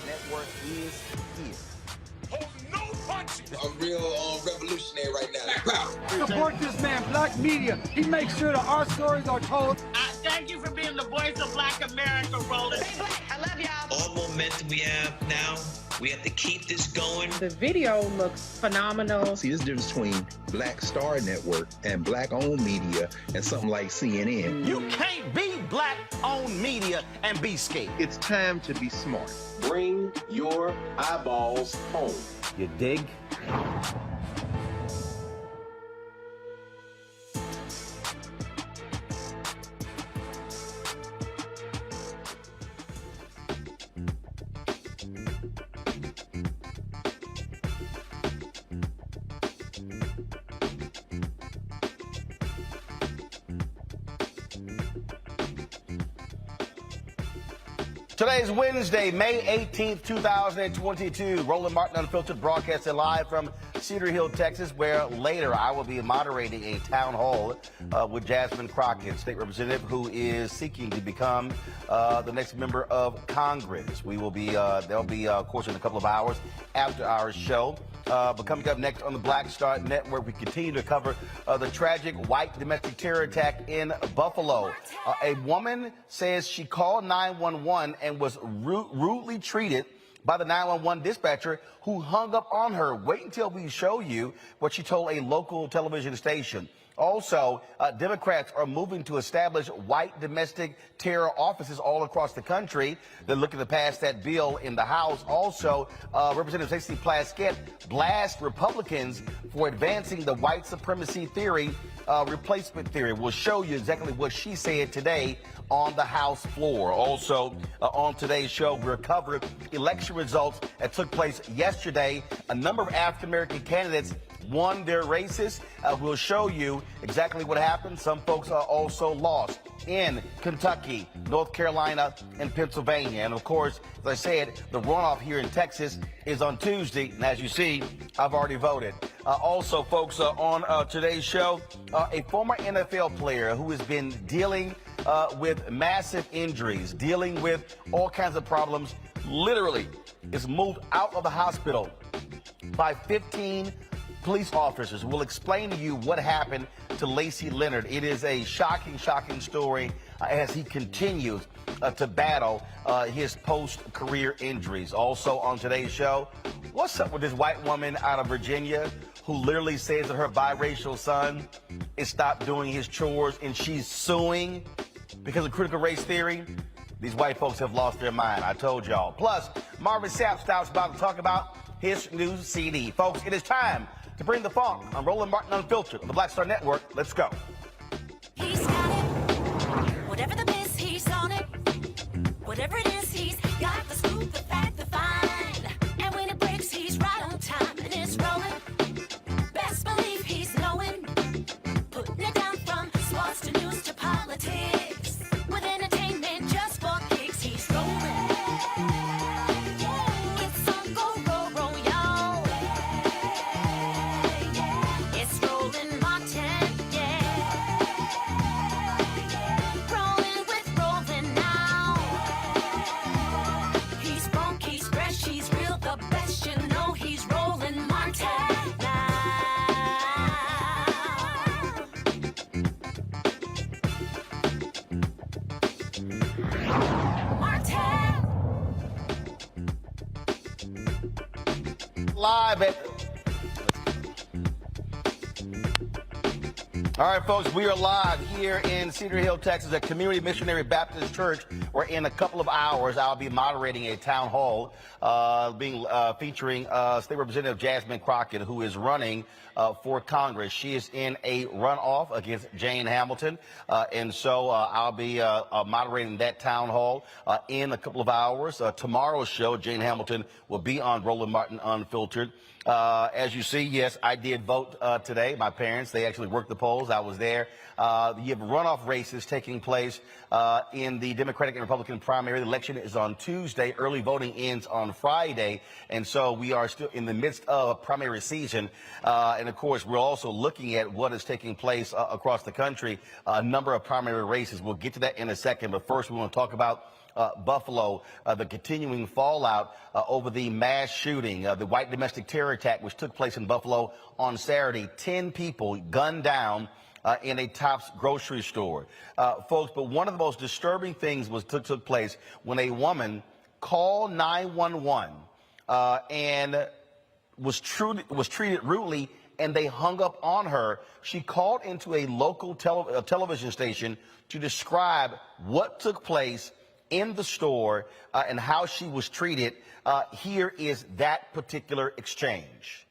Network is here. Hold no punches. I'm real revolutionary right now. Support this man, Black Media. He makes sure that our stories are told. Thank you for being the voice of Black America, Roland. Stay black. I love y'all. All momentum we have now, we have to keep this going. The video looks phenomenal. See, there's a difference between Black Star Network and Black-owned media and something like CNN. You can't be Black-owned media and be scared. It's time to be smart. Bring your eyeballs home. You dig? Today's Wednesday, May 18th, 2022. Roland Martin Unfiltered broadcasting live from Cedar Hill, Texas, where later I will be moderating a town hall with Jasmine Crockett, state representative who is seeking to become the next member of Congress. We will be, there'll be, of course, in a couple of hours after our show. But coming up next on the Black Star Network, we continue to cover the tragic white domestic terror attack in Buffalo. A woman says she called 911 and was rudely treated by the 911 dispatcher who hung up on her. Wait until we show you what she told a local television station. Also, Democrats are moving to establish white domestic terror offices all across the country. They're looking to pass that bill in the House. Also, Representative Lacey Leonard blasts Republicans for advancing the white supremacy theory, replacement theory. We'll show you exactly what she said today on the House floor. Also, on today's show, we're covering election results that took place yesterday. A number of African-American candidates won their races. We'll show you exactly what happened. Some folks are also lost in Kentucky, North Carolina, and Pennsylvania. And of course, as I said, the runoff here in Texas is on Tuesday. And as you see, I've already voted. Also, folks, on today's show, a former NFL player who has been dealing with massive injuries, dealing with all kinds of problems, literally is moved out of the hospital by 15 police officers. Will explain to you what happened to Lacey Leonard. It is a shocking story as he continues to battle his post-career injuries. Also on today's show, what's up with this white woman out of Virginia who literally says that her biracial son is stopped doing his chores and she's suing because of critical race theory? These white folks have lost their mind, I told y'all. Plus, Marvin Sapp stops by to talk about his new CD. Folks, it is time to bring the funk on Roland Martin Unfiltered on the Black Star Network. Let's go. He's got it. Whatever the biz, he's on it. Whatever it is, he's got the scoop, the fact, the find. And when it breaks, he's right on time and it's rolling. Best believe he's knowing. Putting it down from sports to news to politics. With entertainment just for kicks, he's rolling. Live at... All right, folks, we are live here in Cedar Hill, Texas, at Community Missionary Baptist Church, where in a couple of hours I'll be moderating a town hall featuring State Representative Jasmine Crockett, who is running for Congress. She is in a runoff against Jane Hamilton, and so I'll be moderating that town hall in a couple of hours. Tomorrow's show, Jane Hamilton will be on Roland Martin Unfiltered. As you see, yes, I did vote today. My parents, they actually worked the polls. I was there. You have runoff races taking place in the Democratic and Republican primary. The election is on Tuesday. Early voting ends on Friday. And so we are still in the midst of primary season. And of course, we're also looking at what is taking place across the country. A number of primary races. We'll get to that in a second. But first, we want to talk about Buffalo, the continuing fallout over the mass shooting, the white domestic terror attack, which took place in Buffalo on Saturday. 10 people gunned down in a Tops grocery store. Folks, but one of the most disturbing things took place when a woman called 911 and was treated rudely, and they hung up on her. She called into a local television station to describe what took place in the store and how she was treated. Here is that particular exchange.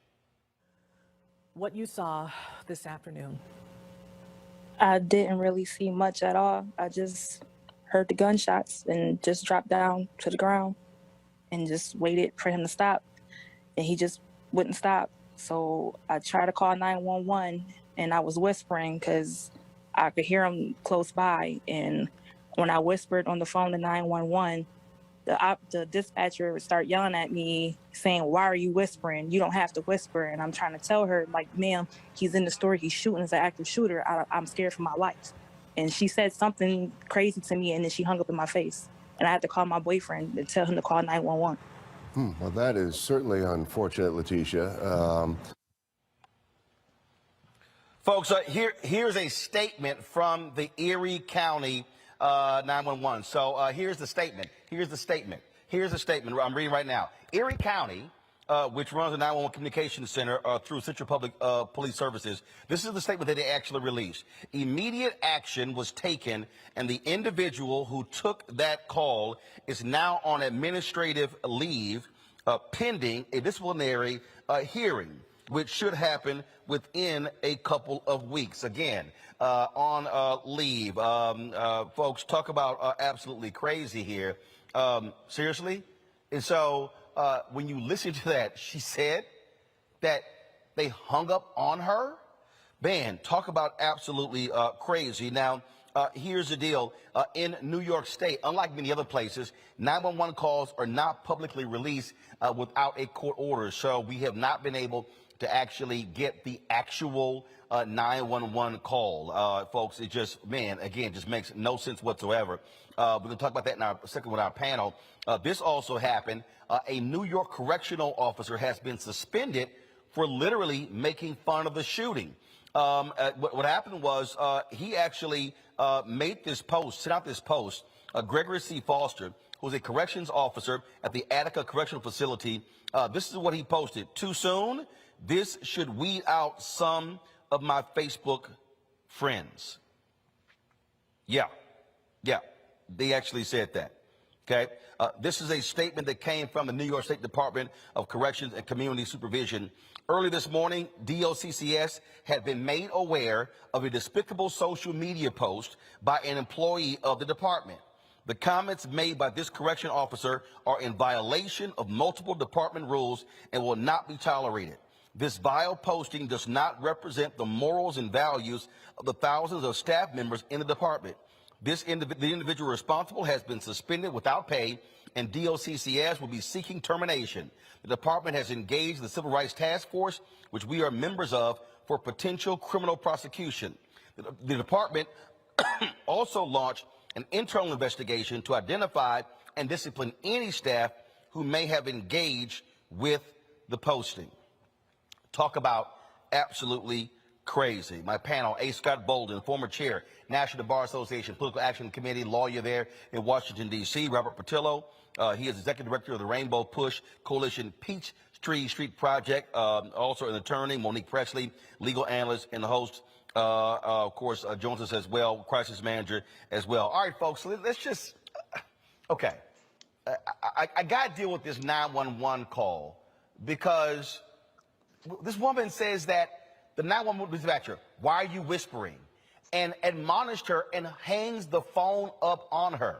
What you saw this afternoon. I didn't really see much at all. I just heard the gunshots and just dropped down to the ground and just waited for him to stop. And he just wouldn't stop. So I tried to call 911, and I was whispering because I could hear him close by. And when I whispered on the phone to 911, the dispatcher would start yelling at me saying, "Why are you whispering? You don't have to whisper." And I'm trying to tell her, like, "Ma'am, he's in the store. He's shooting as an active shooter. I'm scared for my life." And she said something crazy to me, and then she hung up in my face. And I had to call my boyfriend and tell him to call 911. Well, that is certainly unfortunate, Letitia. Folks, here's a statement from the Erie County 911. So here's the statement. Here's the statement I'm reading right now. Erie County, which runs the 911 Communications Center through Central Public Police Services. This is the statement that they actually released. Immediate action was taken, and the individual who took that call is now on administrative leave pending a disciplinary hearing, which should happen within a couple of weeks. Again, on leave. Folks, talk about absolutely crazy here. Seriously? And so when you listen to that, she said that they hung up on her. Man, talk about absolutely crazy. Now, here's the deal. In New York State, unlike many other places, 911 calls are not publicly released without a court order. So we have not been able to actually get the actual 911 call. Folks, it just, man, again, just makes no sense whatsoever. We're going to talk about that in our second with our panel. This also happened. A New York correctional officer has been suspended for literally making fun of the shooting. What happened was he actually made this post, sent out this post. Gregory C. Foster, who was a corrections officer at the Attica Correctional Facility. This is what he posted. "Too soon? This should weed out some of my Facebook friends." Yeah, they actually said that. Okay, this is a statement that came from the New York State Department of Corrections and Community Supervision. Early this morning, DOCCS had been made aware of a despicable social media post by an employee of the department. The comments made by this correction officer are in violation of multiple department rules and will not be tolerated. This vile posting does not represent the morals and values of the thousands of staff members in the department. The individual responsible has been suspended without pay, and DOCCS will be seeking termination. The department has engaged the Civil Rights Task Force, which we are members of, for potential criminal prosecution. The department also launched an internal investigation to identify and discipline any staff who may have engaged with the posting. Talk about absolutely crazy. My panel, A. Scott Bolden, former chair, National Bar Association Political Action Committee, lawyer there in Washington, D.C. Robert Patillo, he is executive director of the Rainbow Push Coalition Peachtree Street Project, also an attorney. Monique Presley, legal analyst and the host, of course, joins us as well, crisis manager as well. All right, folks, let's just, Okay. I got to deal with this 911 call because this woman says that the 911 dispatcher, why are you whispering? And admonished her and hangs the phone up on her.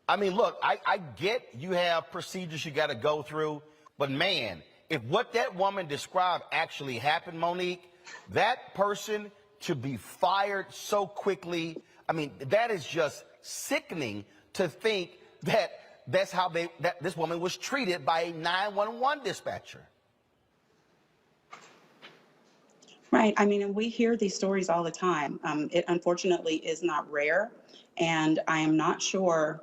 I mean, look, I get you have procedures you got to go through, but man, if what that woman described actually happened, Monique, that person to be fired so quickly, I mean, that is just sickening to think that that's how this woman was treated by a 911 dispatcher. Right. I mean, and we hear these stories all the time. It unfortunately is not rare. And I am not sure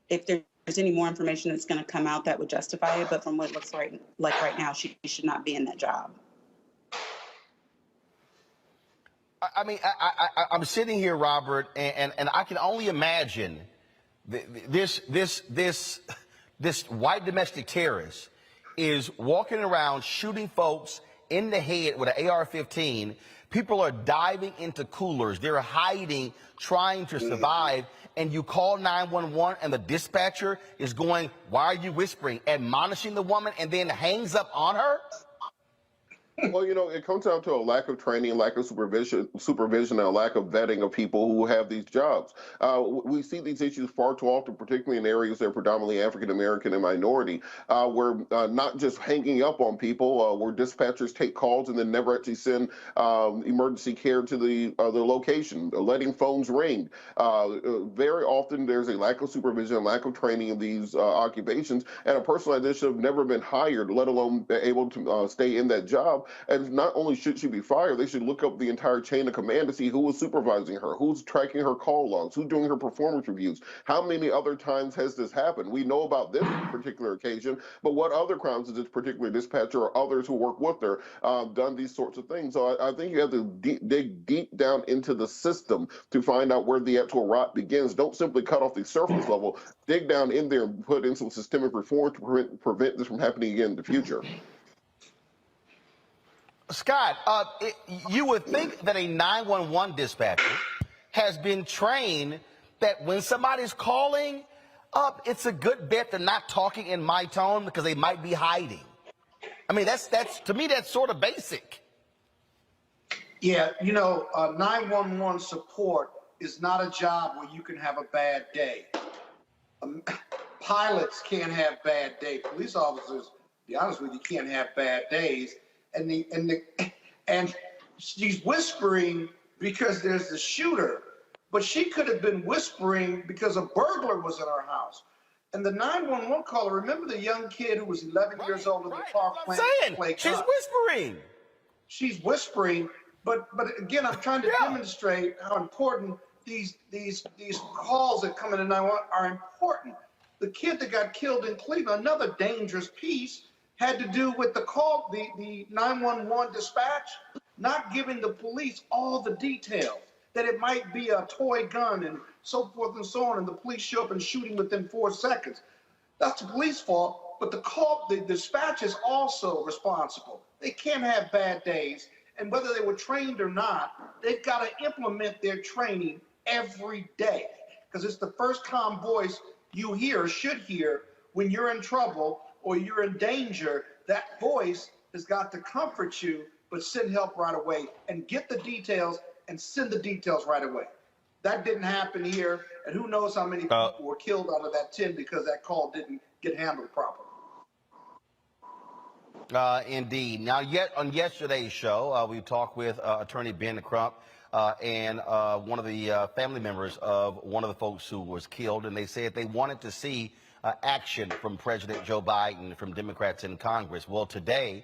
if there's any more information that's going to come out that would justify it. But from what it looks like right now, she should not be in that job. I mean, I'm sitting here, Robert, and I can only imagine this white domestic terrorist is walking around shooting folks in the head with an AR-15. People are diving into coolers. They're hiding, trying to survive. And you call 911 and the dispatcher is going, why are you whispering? Admonishing the woman and then hangs up on her? Well, you know, it comes down to a lack of training, lack of supervision, and a lack of vetting of people who have these jobs. We see these issues far too often, particularly in areas that are predominantly African American and minority, where not just hanging up on people, where dispatchers take calls and then never actually send emergency care to the location, letting phones ring. Very often there's a lack of supervision, lack of training in these occupations, and a person like this should have never been hired, let alone able to stay in that job. And not only should she be fired, they should look up the entire chain of command to see who was supervising her, who's tracking her call logs, who's doing her performance reviews. How many other times has this happened? We know about this particular occasion, but what other crimes has this particular dispatcher or others who work with her done these sorts of things? So I think you have to dig deep down into the system to find out where the actual rot begins. Don't simply cut off the surface level. Dig down in there and put in some systemic reform to prevent this from happening again in the future. Scott, you would think that a 911 dispatcher has been trained that when somebody's calling up, it's a good bet they're not talking in my tone because they might be hiding. I mean, that's to me, that's sort of basic. Yeah, you know, 911 support is not a job where you can have a bad day. Pilots can't have bad days. Police officers, to be honest with you, can't have bad days. And she's whispering because there's the shooter, but she could have been whispering because a burglar was in her house. And the 911 caller, remember the young kid who was 11 years old in the park playing? She's whispering. She's whispering, but again, I'm trying to demonstrate how important these calls that come in at 911 are important. The kid that got killed in Cleveland, another dangerous piece, had to do with the call, the 911 dispatch, not giving the police all the details, that it might be a toy gun and so forth and so on, and the police show up and shooting within 4 seconds. That's the police fault, but the dispatch is also responsible. They can't have bad days, and whether they were trained or not, they've got to implement their training every day, because it's the first calm voice you hear, should hear, when you're in trouble or you're in danger. That voice has got to comfort you, but send help right away and get the details and send the details right away. That didn't happen here, and who knows how many people were killed out of that 10 because that call didn't get handled properly. Indeed. Now, yet on yesterday's show, we talked with attorney Ben Crump and one of the family members of one of the folks who was killed, and they said they wanted to see action from President Joe Biden, from Democrats in Congress. Well, today,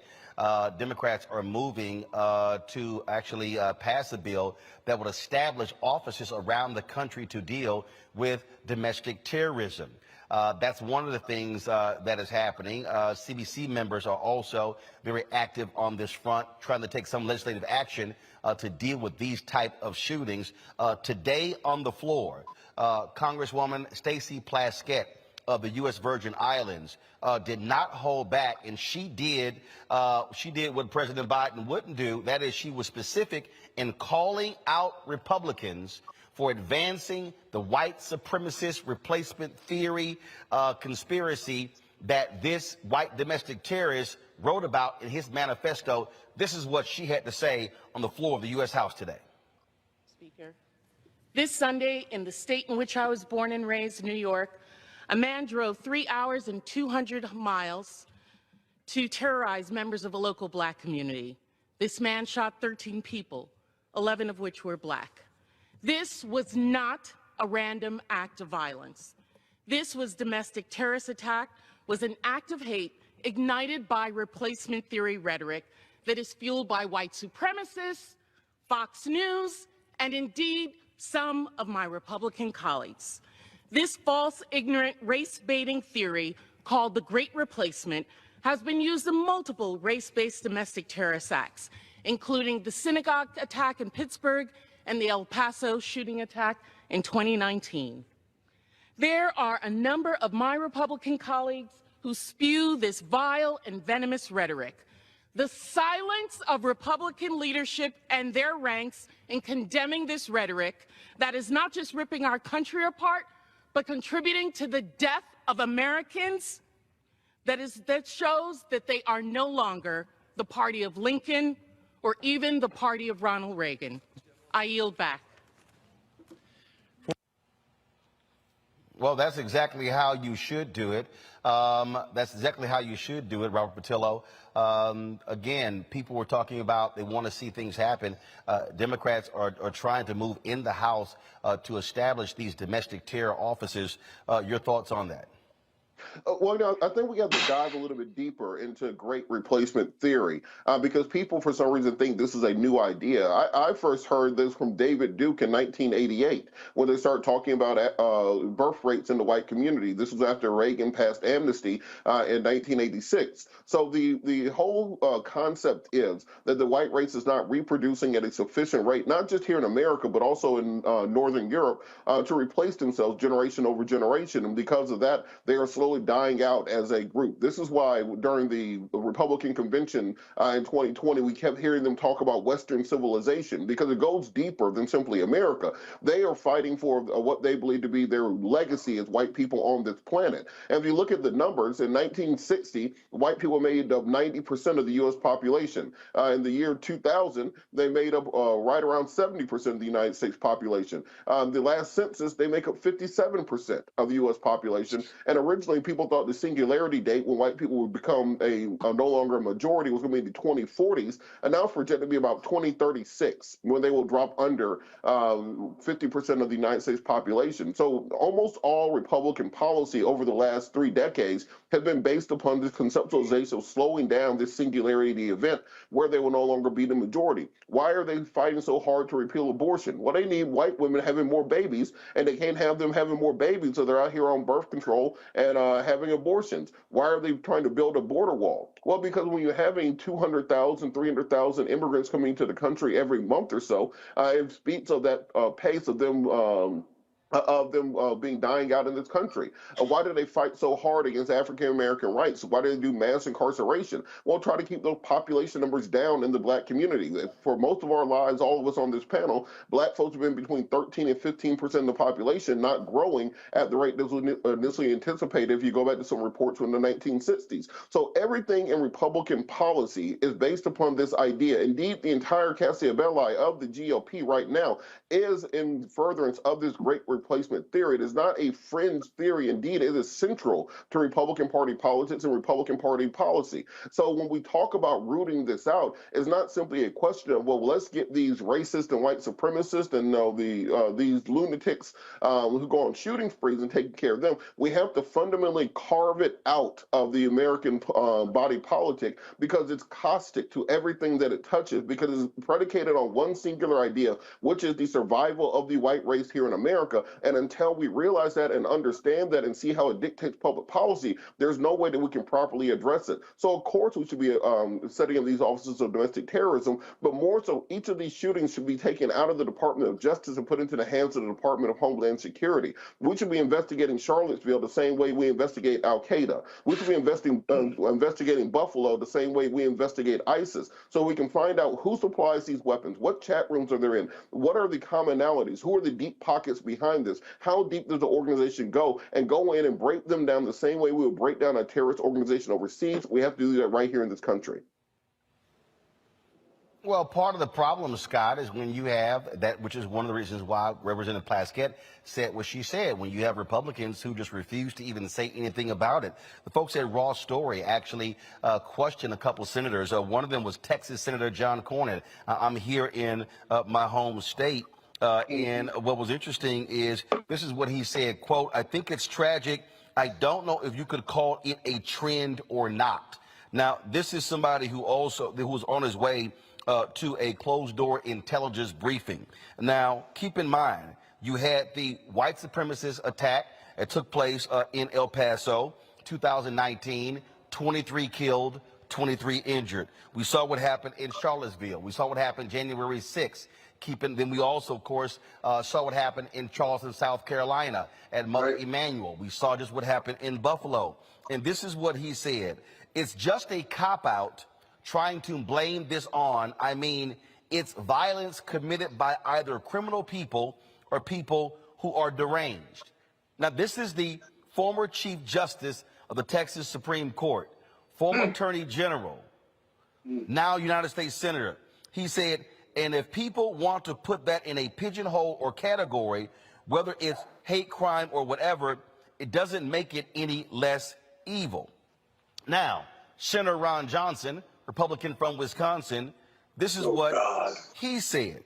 Democrats are moving to actually pass a bill that would establish offices around the country to deal with domestic terrorism. That's one of the things that is happening. CBC members are also very active on this front, trying to take some legislative action to deal with these type of shootings. Today on the floor, Congresswoman Stacey Plaskett of the U.S. Virgin Islands did not hold back, and she did what President Biden wouldn't do. That is, she was specific in calling out Republicans for advancing the white supremacist replacement theory conspiracy that this white domestic terrorist wrote about in his manifesto. This is what she had to say on the floor of the U.S. House today. Speaker, this Sunday, in the state in which I was born and raised, New York, a man drove 3 hours and 200 miles to terrorize members of a local black community. This man shot 13 people, 11 of which were black. This was not a random act of violence. This was domestic terrorist attack, was an act of hate ignited by replacement theory rhetoric that is fueled by white supremacists, Fox News, and indeed some of my Republican colleagues. This false, ignorant, race-baiting theory called the Great Replacement has been used in multiple race-based domestic terrorist acts, including the synagogue attack in Pittsburgh and the El Paso shooting attack in 2019. There are a number of my Republican colleagues who spew this vile and venomous rhetoric. The silence of Republican leadership and their ranks in condemning this rhetoric that is not just ripping our country apart, but contributing to the death of Americans, that shows that they are no longer the party of Lincoln or even the party of Ronald Reagan. I yield back. Well, that's exactly how you should do it. That's exactly how you should do it, Robert Patillo. Again, people were talking about they want to see things happen. Democrats are trying to move in the House to establish these domestic terror officers. Your thoughts on that? Well, now, I think we have to dive a little bit deeper into great replacement theory because people, for some reason, think this is a new idea. I first heard this from David Duke in 1988 when they started talking about birth rates in the white community. This was after Reagan passed amnesty in 1986. So the whole concept is that the white race is not reproducing at a sufficient rate, not just here in America, but also in Northern Europe, to replace themselves generation over generation. And because of that, they are slowly dying out as a group. This is why during the Republican convention in 2020, we kept hearing them talk about Western civilization because it goes deeper than simply America. They are fighting for what they believe to be their legacy as white people on this planet. And if you look at the numbers, in 1960, white people made up 90% of the U.S. population. In the year 2000, they made up right around 70% of the United States population. The last census, they make up 57% of the U.S. population. And originally, people thought the singularity date when white people would become no longer a majority was going to be in the 2040s, and now it's projected to be about 2036 when they will drop under 50% of the United States population. So almost all Republican policy over the last 3 decades has been based upon this conceptualization of slowing down this singularity event where they will no longer be the majority. Why are they fighting so hard to repeal abortion? Well, they need white women having more babies, and they can't have them having more babies, so they're out here on birth control and having abortions. Why are they trying to build a border wall? Well, because when you're having 200,000, 300,000 immigrants coming into the country every month or so, it speaks of that pace of them being dying out in this country. Why do they fight so hard against African American rights? Why do they do mass incarceration? Well, try to keep those population numbers down in the black community. For most of our lives, all of us on this panel, black folks have been between 13 and 15% of the population, not growing at the rate that was initially anticipated if you go back to some reports from the 1960s. So everything in Republican policy is based upon this idea. Indeed, the entire Cassia Belli of the GOP right now is in furtherance of this great replacement theory. It is not a fringe theory. Indeed, it is central to Republican Party politics and Republican Party policy. So when we talk about rooting this out, it's not simply a question of, well, let's get these racist and white supremacists and these lunatics who go on shooting sprees and taking care of them. We have to fundamentally carve it out of the American body politic because it's caustic to everything that it touches, because it's predicated on one singular idea, which is the survival of the white race here in America. And until we realize that and understand that and see how it dictates public policy, there's no way that we can properly address it. So of course we should be setting up these offices of domestic terrorism, but more so each of these shootings should be taken out of the Department of Justice and put into the hands of the Department of Homeland Security. We should be investigating Charlottesville the same way we investigate Al-Qaeda. We should be investigating Buffalo the same way we investigate ISIS, so we can find out who supplies these weapons, what chat rooms are they in, what are the commonalities, who are the deep pockets behind this, how deep does the organization go, and go in and break them down the same way we would break down a terrorist organization overseas. We have to do that right here in this country. Well, part of the problem, Scott, is when you have that, which is one of the reasons why Representative Plaskett said what she said, when you have Republicans who just refuse to even say anything about it. The folks at Raw Story actually questioned a couple of senators. One of them was Texas Senator John Cornyn. I'm here in my home state. And what was interesting is this is what he said, quote, "I think it's tragic. I don't know if you could call it a trend or not." Now, this is somebody who was on his way to a closed-door intelligence briefing. Now, keep in mind, you had the white supremacist attack that took place in El Paso, 2019, 23 killed, 23 injured. We saw what happened in Charlottesville. We saw what happened January 6th. Then we also, of course, saw what happened in Charleston, South Carolina at Mother Emanuel. We saw just what happened in Buffalo. And this is what he said. It's just a cop-out trying to blame this on. I mean, it's violence committed by either criminal people or people who are deranged. Now, this is the former Chief Justice of the Texas Supreme Court, former Attorney General, now United States Senator. He said, and if people want to put that in a pigeonhole or category, whether it's hate crime or whatever, it doesn't make it any less evil. Now, Senator Ron Johnson, Republican from Wisconsin, this is what he said.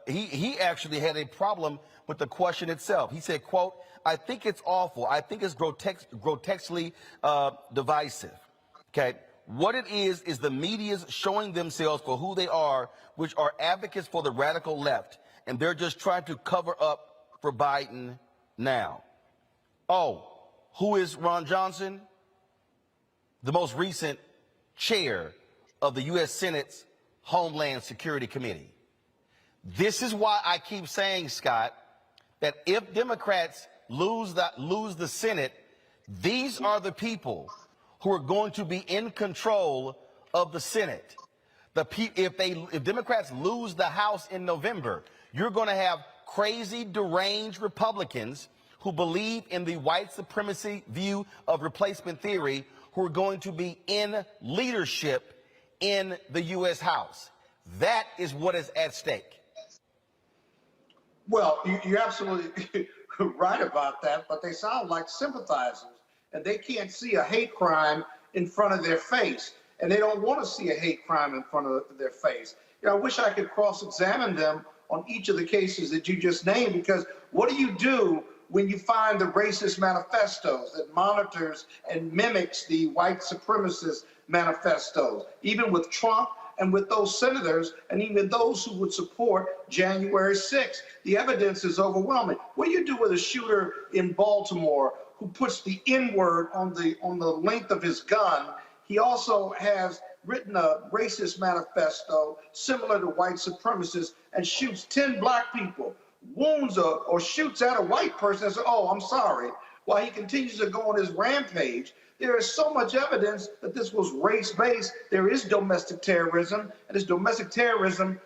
He actually had a problem with the question itself. He said, quote, "I think it's awful. I think it's grotesquely divisive." Okay. What it is the media's showing themselves for who they are, which are advocates for the radical left, and they're just trying to cover up for Biden now. Oh, who is Ron Johnson? The most recent chair of the U.S. Senate's Homeland Security Committee. This is why I keep saying, Scott, that if Democrats lose the Senate, these are the people who are going to be in control of the Senate. If Democrats lose the House in November, you're going to have crazy, deranged Republicans who believe in the white supremacy view of replacement theory, who are going to be in leadership in the U.S. House. That is what is at stake. Well, you're absolutely right about that, but they sound like sympathizers, and they can't see a hate crime in front of their face, and they don't want to see a hate crime in front of their face. You know, I wish I could cross-examine them on each of the cases that you just named, because what do you do when you find the racist manifestos that monitors and mimics the white supremacist manifestos, even with Trump and with those senators and even those who would support January 6th? The evidence is overwhelming. What do you do with a shooter in Baltimore who puts the N-word on the length of his gun? He also has written a racist manifesto similar to white supremacists and shoots 10 black people, wounds or shoots at a white person and says, "Oh, I'm sorry," while he continues to go on his rampage. There is so much evidence that this was race-based. There is domestic terrorism, and it's domestic terrorism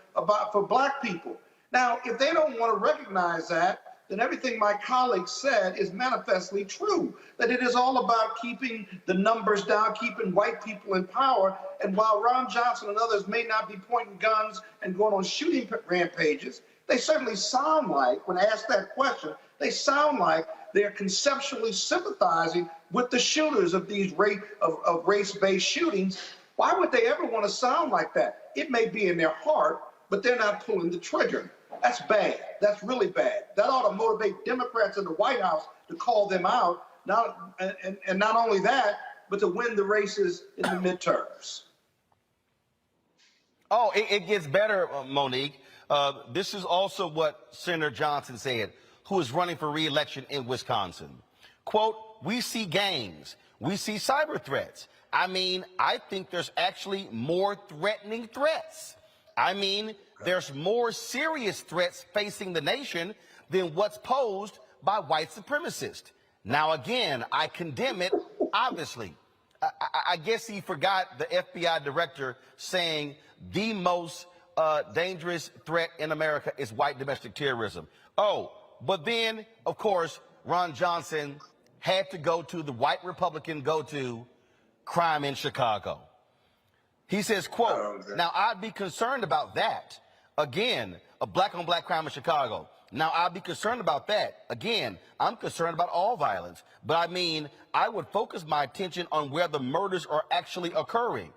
for black people. Now, if they don't want to recognize that, then everything my colleague said is manifestly true, that it is all about keeping the numbers down, keeping white people in power. And while Ron Johnson and others may not be pointing guns and going on shooting rampages, they certainly sound like, when asked that question, they sound like they're conceptually sympathizing with the shooters of these race-based shootings. Why would they ever want to sound like that? It may be in their heart, but they're not pulling the trigger. That's bad. That's really bad. That ought to motivate Democrats in the White House to call them out, and not only that, but to win the races in the midterms. Oh, it gets better, Monique. This is also what Senator Johnson said, who is running for re-election in Wisconsin. Quote, we see gangs, we see cyber threats. I mean, I think there's actually more threatening threats. I mean, there's more serious threats facing the nation than what's posed by white supremacists. Now, again, I condemn it, obviously. I guess he forgot the FBI director saying the most dangerous threat in America is white domestic terrorism. Oh, but then, of course, Ron Johnson had to go to the white Republican go-to crime in Chicago. He says, quote, now I'd be concerned about that. Again, a black-on-black crime in Chicago. Now, I'd be concerned about that. Again, I'm concerned about all violence. But I mean, I would focus my attention on where the murders are actually occurring,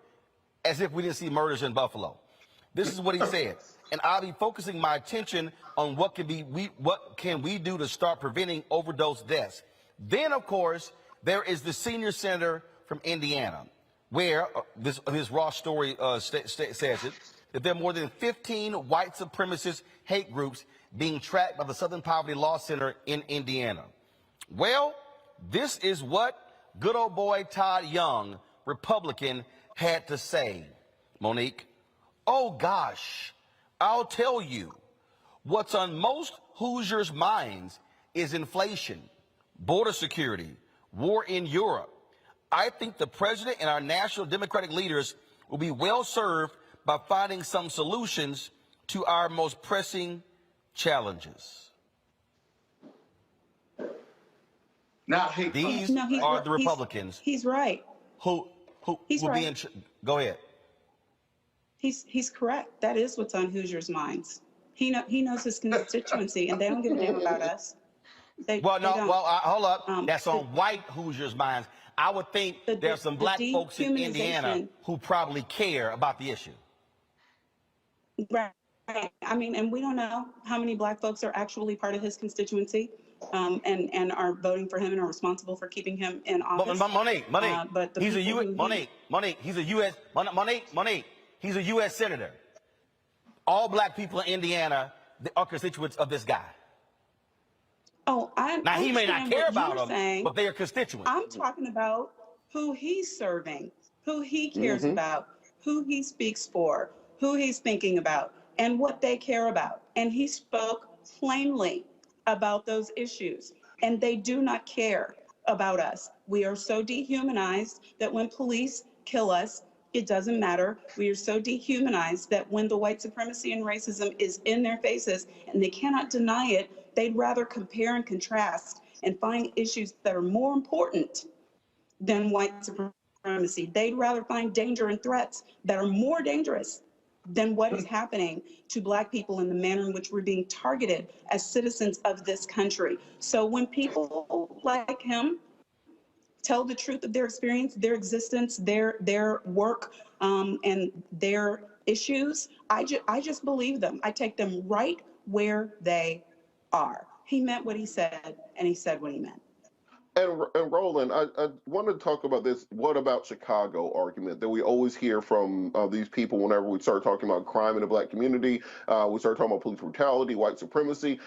as if we didn't see murders in Buffalo. This is what he said. And I'll be focusing my attention on what can we do to start preventing overdose deaths. Then, of course, there is the senior senator from Indiana, where his raw story says it, that there are more than 15 white supremacist hate groups being tracked by the Southern Poverty Law Center in Indiana. Well, this is what good old boy Todd Young, Republican, had to say. Monique, oh gosh, I'll tell you, what's on most Hoosiers' minds is inflation, border security, war in Europe. I think the president and our national Democratic leaders will be well served by finding some solutions to our most pressing challenges. Now, these are the Republicans. He's right. Who will be in? Go ahead. He's correct. That is what's on Hoosiers' minds. He knows his constituency, and they don't give a damn about us. Hold up. That's on white Hoosiers' minds. I would think there's some black folks in Indiana who probably care about the issue. Right. I mean, and we don't know how many black folks are actually part of his constituency, and are voting for him and are responsible for keeping him in office. Monique, he's a U.S. senator. All black people in Indiana are constituents of this guy. Oh, now he may not care about them, but they are constituents. I'm talking about who he's serving, who he cares about, who he speaks for, who he's thinking about, and what they care about. And he spoke plainly about those issues, and they do not care about us. We are so dehumanized that when police kill us, it doesn't matter. We are so dehumanized that when the white supremacy and racism is in their faces and they cannot deny it, they'd rather compare and contrast and find issues that are more important than white supremacy. They'd rather find danger and threats that are more dangerous than what is happening to black people in the manner in which we're being targeted as citizens of this country. So when people like him tell the truth of their experience, their existence, their work, and their issues, I just believe them. I take them right where they are. He meant what he said, and he said what he meant. And Roland, I want to talk about this "what about Chicago" argument that we always hear from these people whenever we start talking about crime in the black community. We start talking about police brutality, white supremacy.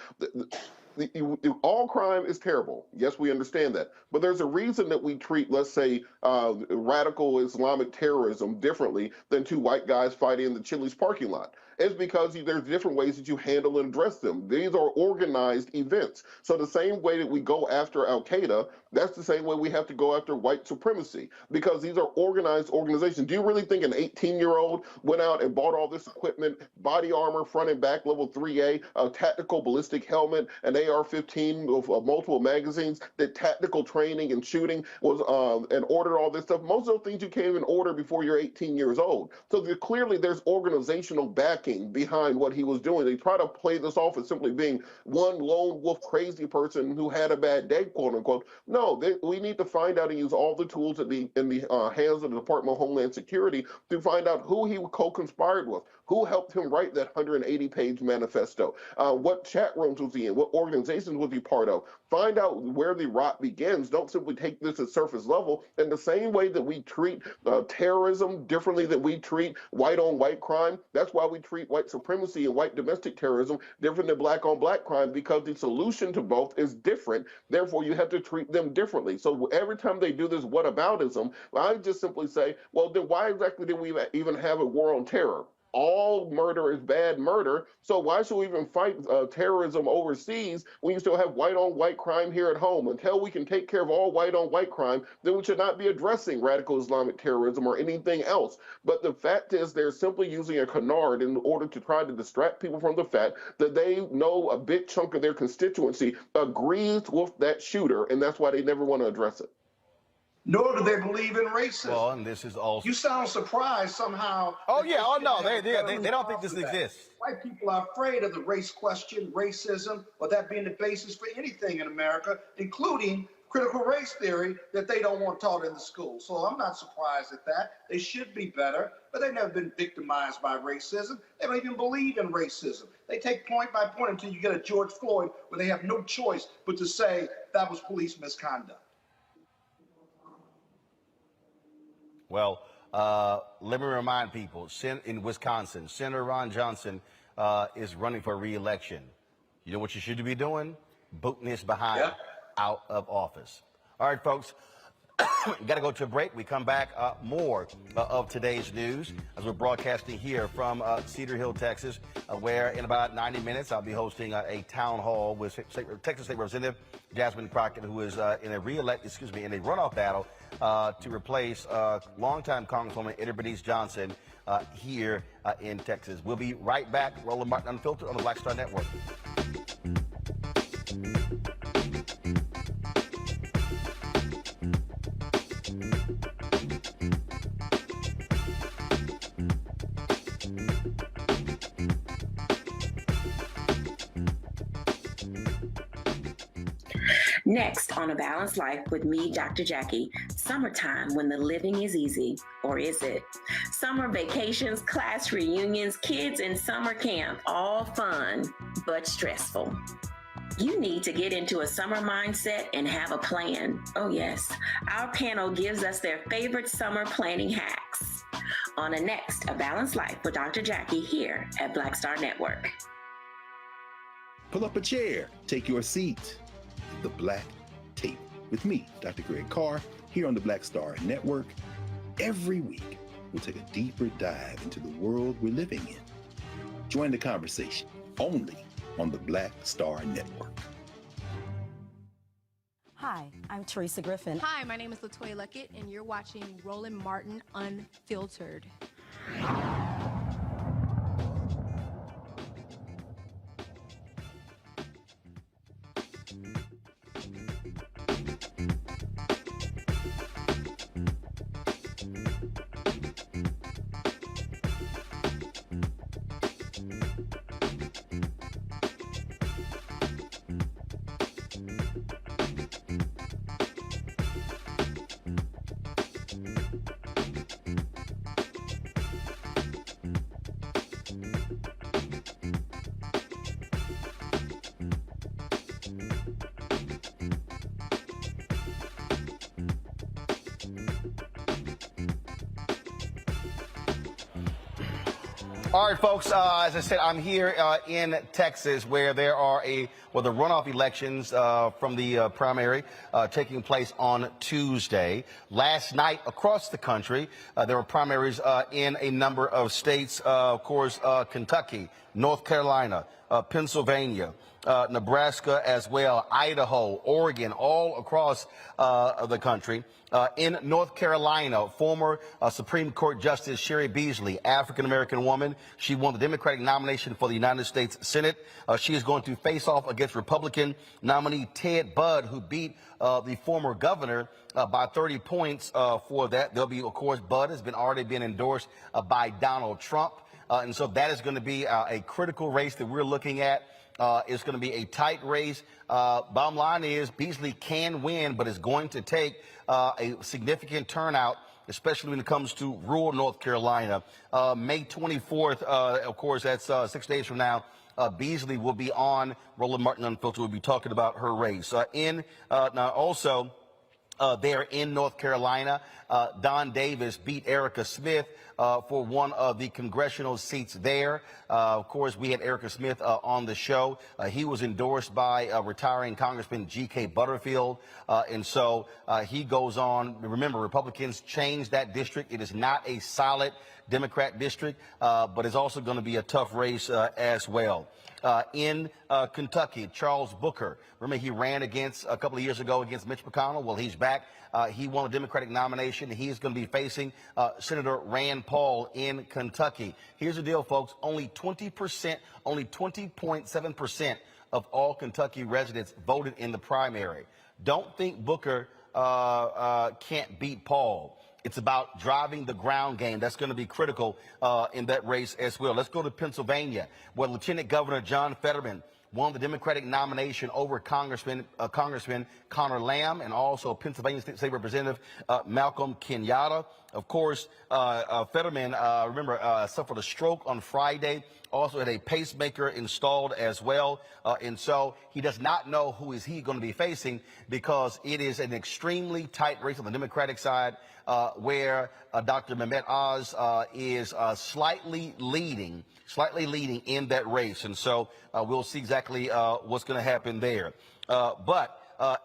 All crime is terrible. Yes, we understand that. But there's a reason that we treat, let's say, radical Islamic terrorism differently than two white guys fighting in the Chili's parking lot. It's because there's different ways that you handle and address them. These are organized events. So the same way that we go after Al-Qaeda, that's the same way we have to go after white supremacy, because these are organized organizations. Do you really think an 18-year-old went out and bought all this equipment, body armor, front and back, level 3A, a tactical ballistic helmet, an AR-15 of multiple magazines, that tactical training and shooting was, and ordered all this stuff? Most of those things you can't even order before you're 18 years old. So clearly there's organizational backing behind what he was doing. They try to play this off as simply being one lone wolf crazy person who had a bad day, quote unquote. No, No, we need to find out and use all the tools in the hands of the Department of Homeland Security to find out who he co-conspired with, who helped him write that 180-page manifesto, what chat rooms was he in, what organizations was he part of. Find out where the rot begins. Don't simply take this at surface level. In the same way that we treat terrorism differently than we treat white-on-white crime, that's why we treat white supremacy and white domestic terrorism different than black-on-black crime, because the solution to both is different. Therefore, you have to treat them differently. So every time they do this whataboutism, I just simply say, well, then why exactly did we even have a war on terror? All murder is bad murder, so why should we even fight terrorism overseas when you still have white-on-white crime here at home? Until we can take care of all white-on-white crime, then we should not be addressing radical Islamic terrorism or anything else. But the fact is they're simply using a canard in order to try to distract people from the fact that they know a big chunk of their constituency agrees with that shooter, and that's why they never want to address it. Nor do they believe in racism. Well, and this is also... You sound surprised somehow. Oh, yeah. Oh, no. They don't think this exists. White people are afraid of the race question, racism, or that being the basis for anything in America, including critical race theory that they don't want taught in the school. So I'm not surprised at that. They should be better, but they've never been victimized by racism. They don't even believe in racism. They take point by point until you get a George Floyd where they have no choice but to say that was police misconduct. Well, let me remind people, in Wisconsin, Senator Ron Johnson is running for re-election. You know what you should be doing? Booting his behind out of office. All right, folks, got to go to a break. We come back, more of today's news as we're broadcasting here from Cedar Hill, Texas, where in about 90 minutes I'll be hosting a town hall with Texas State Representative Jasmine Crockett, who is in a runoff battle to replace longtime Congresswoman Eddie Bernice Johnson here in Texas. We'll be right back. Roland Martin Unfiltered on the Black Star Network. Next on A Balanced Life with me, Dr. Jackie, summertime when the living is easy, or is it? Summer vacations, class reunions, kids in summer camp, all fun, but stressful. You need to get into a summer mindset and have a plan. Oh yes, our panel gives us their favorite summer planning hacks. On next, A Balanced Life with Dr. Jackie here at Black Star Network. Pull up a chair, take your seat. The Black Tape with me, Dr. Greg Carr, here on the Black Star Network. Every week, we'll take a deeper dive into the world we're living in. Join the conversation only on the Black Star Network. Hi, I'm Teresa Griffin. Hi, my name is LaToya Luckett, and you're watching Roland Martin Unfiltered. All right, folks, as I said, I'm here in Texas where there are the runoff elections from the primary taking place on Tuesday. Last night across the country, there were primaries in a number of states, of course, Kentucky, North Carolina, Pennsylvania, Nebraska as well, Idaho, Oregon, all across the country. In North Carolina, former Supreme Court Justice Sherry Beasley, African-American woman, she won the Democratic nomination for the United States Senate. She is going to face off against Republican nominee Ted Budd, who beat the former governor by 30 points for that. There'll be, of course, Budd has already been endorsed by Donald Trump. And so that is going to be a critical race that we're looking at. It's going to be a tight race. Bottom line is Beasley can win, but it's going to take a significant turnout, especially when it comes to rural North Carolina. May 24th, of course, that's 6 days from now. Beasley will be on Roland Martin Unfiltered. We'll be talking about her race. Now also there in North Carolina, Don Davis beat Erica Smith for one of the congressional seats there. Of course, we had Erica Smith on the show. He was endorsed by retiring Congressman G.K. Butterfield. And so he goes on. Remember, Republicans changed that district. It is not a solid Democrat district, but it's also going to be a tough race as well. In Kentucky, Charles Booker, remember he ran against a couple of years ago against Mitch McConnell? Well, he's back. He won a Democratic nomination. He's going to be facing Senator Rand Paul in Kentucky. Here's the deal, folks. Only 20.7% of all Kentucky residents voted in the primary. Don't think Booker can't beat Paul. It's about driving the ground game. That's going to be critical in that race as well. Let's go to Pennsylvania, where Lieutenant Governor John Fetterman won the Democratic nomination over Congressman Connor Lamb and also Pennsylvania State Representative Malcolm Kenyatta. Of course, Fetterman, remember, suffered a stroke on Friday, also had a pacemaker installed as well. And so he does not know who is he going to be facing because it is an extremely tight race on the Democratic side where Dr. Mehmet Oz is slightly leading in that race. And so we'll see exactly what's going to happen there. But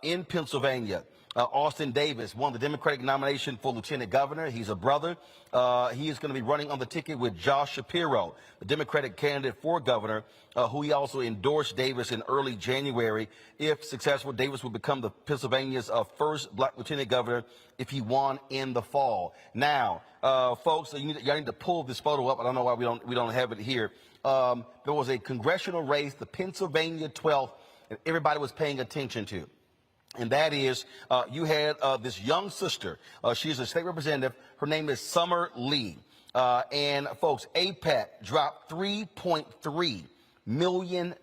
in Pennsylvania, Austin Davis won the Democratic nomination for lieutenant governor. He's a brother. He is going to be running on the ticket with Josh Shapiro, the Democratic candidate for governor, who he also endorsed Davis in early January. If successful, Davis will become the Pennsylvania's first black lieutenant governor if he won in the fall. Now, folks, y'all need to pull this photo up. I don't know why we don't have it here. There was a congressional race, the Pennsylvania 12th, and everybody was paying attention to. And that is, you had this young sister. She's a state representative. Her name is Summer Lee. And folks, APAC dropped $3.3 million.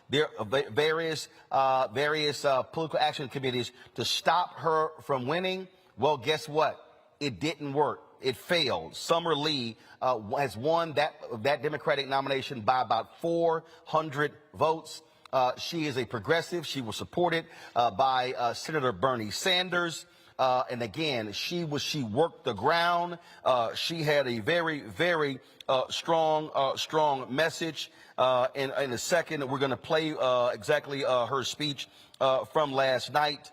There are various political action committees to stop her from winning. Well, guess what? It didn't work. It failed. Summer Lee has won that Democratic nomination by about 400 votes. She is a progressive. She was supported by Senator Bernie Sanders. And again, she worked the ground. She had a very, very strong message. In a second, we're going to play exactly her speech from last night,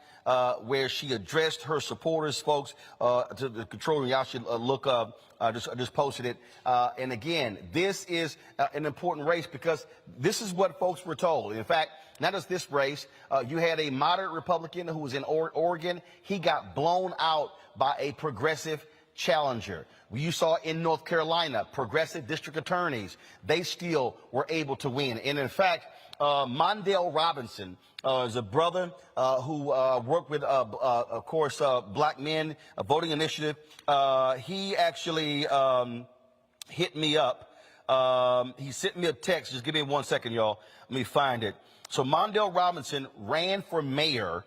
where she addressed her supporters, folks, to the control room. Y'all should look up. I just posted it. And again, this is an important race because this is what folks were told. In fact, not just this race, you had a moderate Republican who was in Oregon. He got blown out by a progressive challenger. You saw in North Carolina, progressive district attorneys, they still were able to win. And in fact, Mondale Robinson is a brother who worked with, of course, Black Men Voting Initiative. He actually hit me up. He sent me a text. Just give me 1 second, y'all. Let me find it. So Mondale Robinson ran for mayor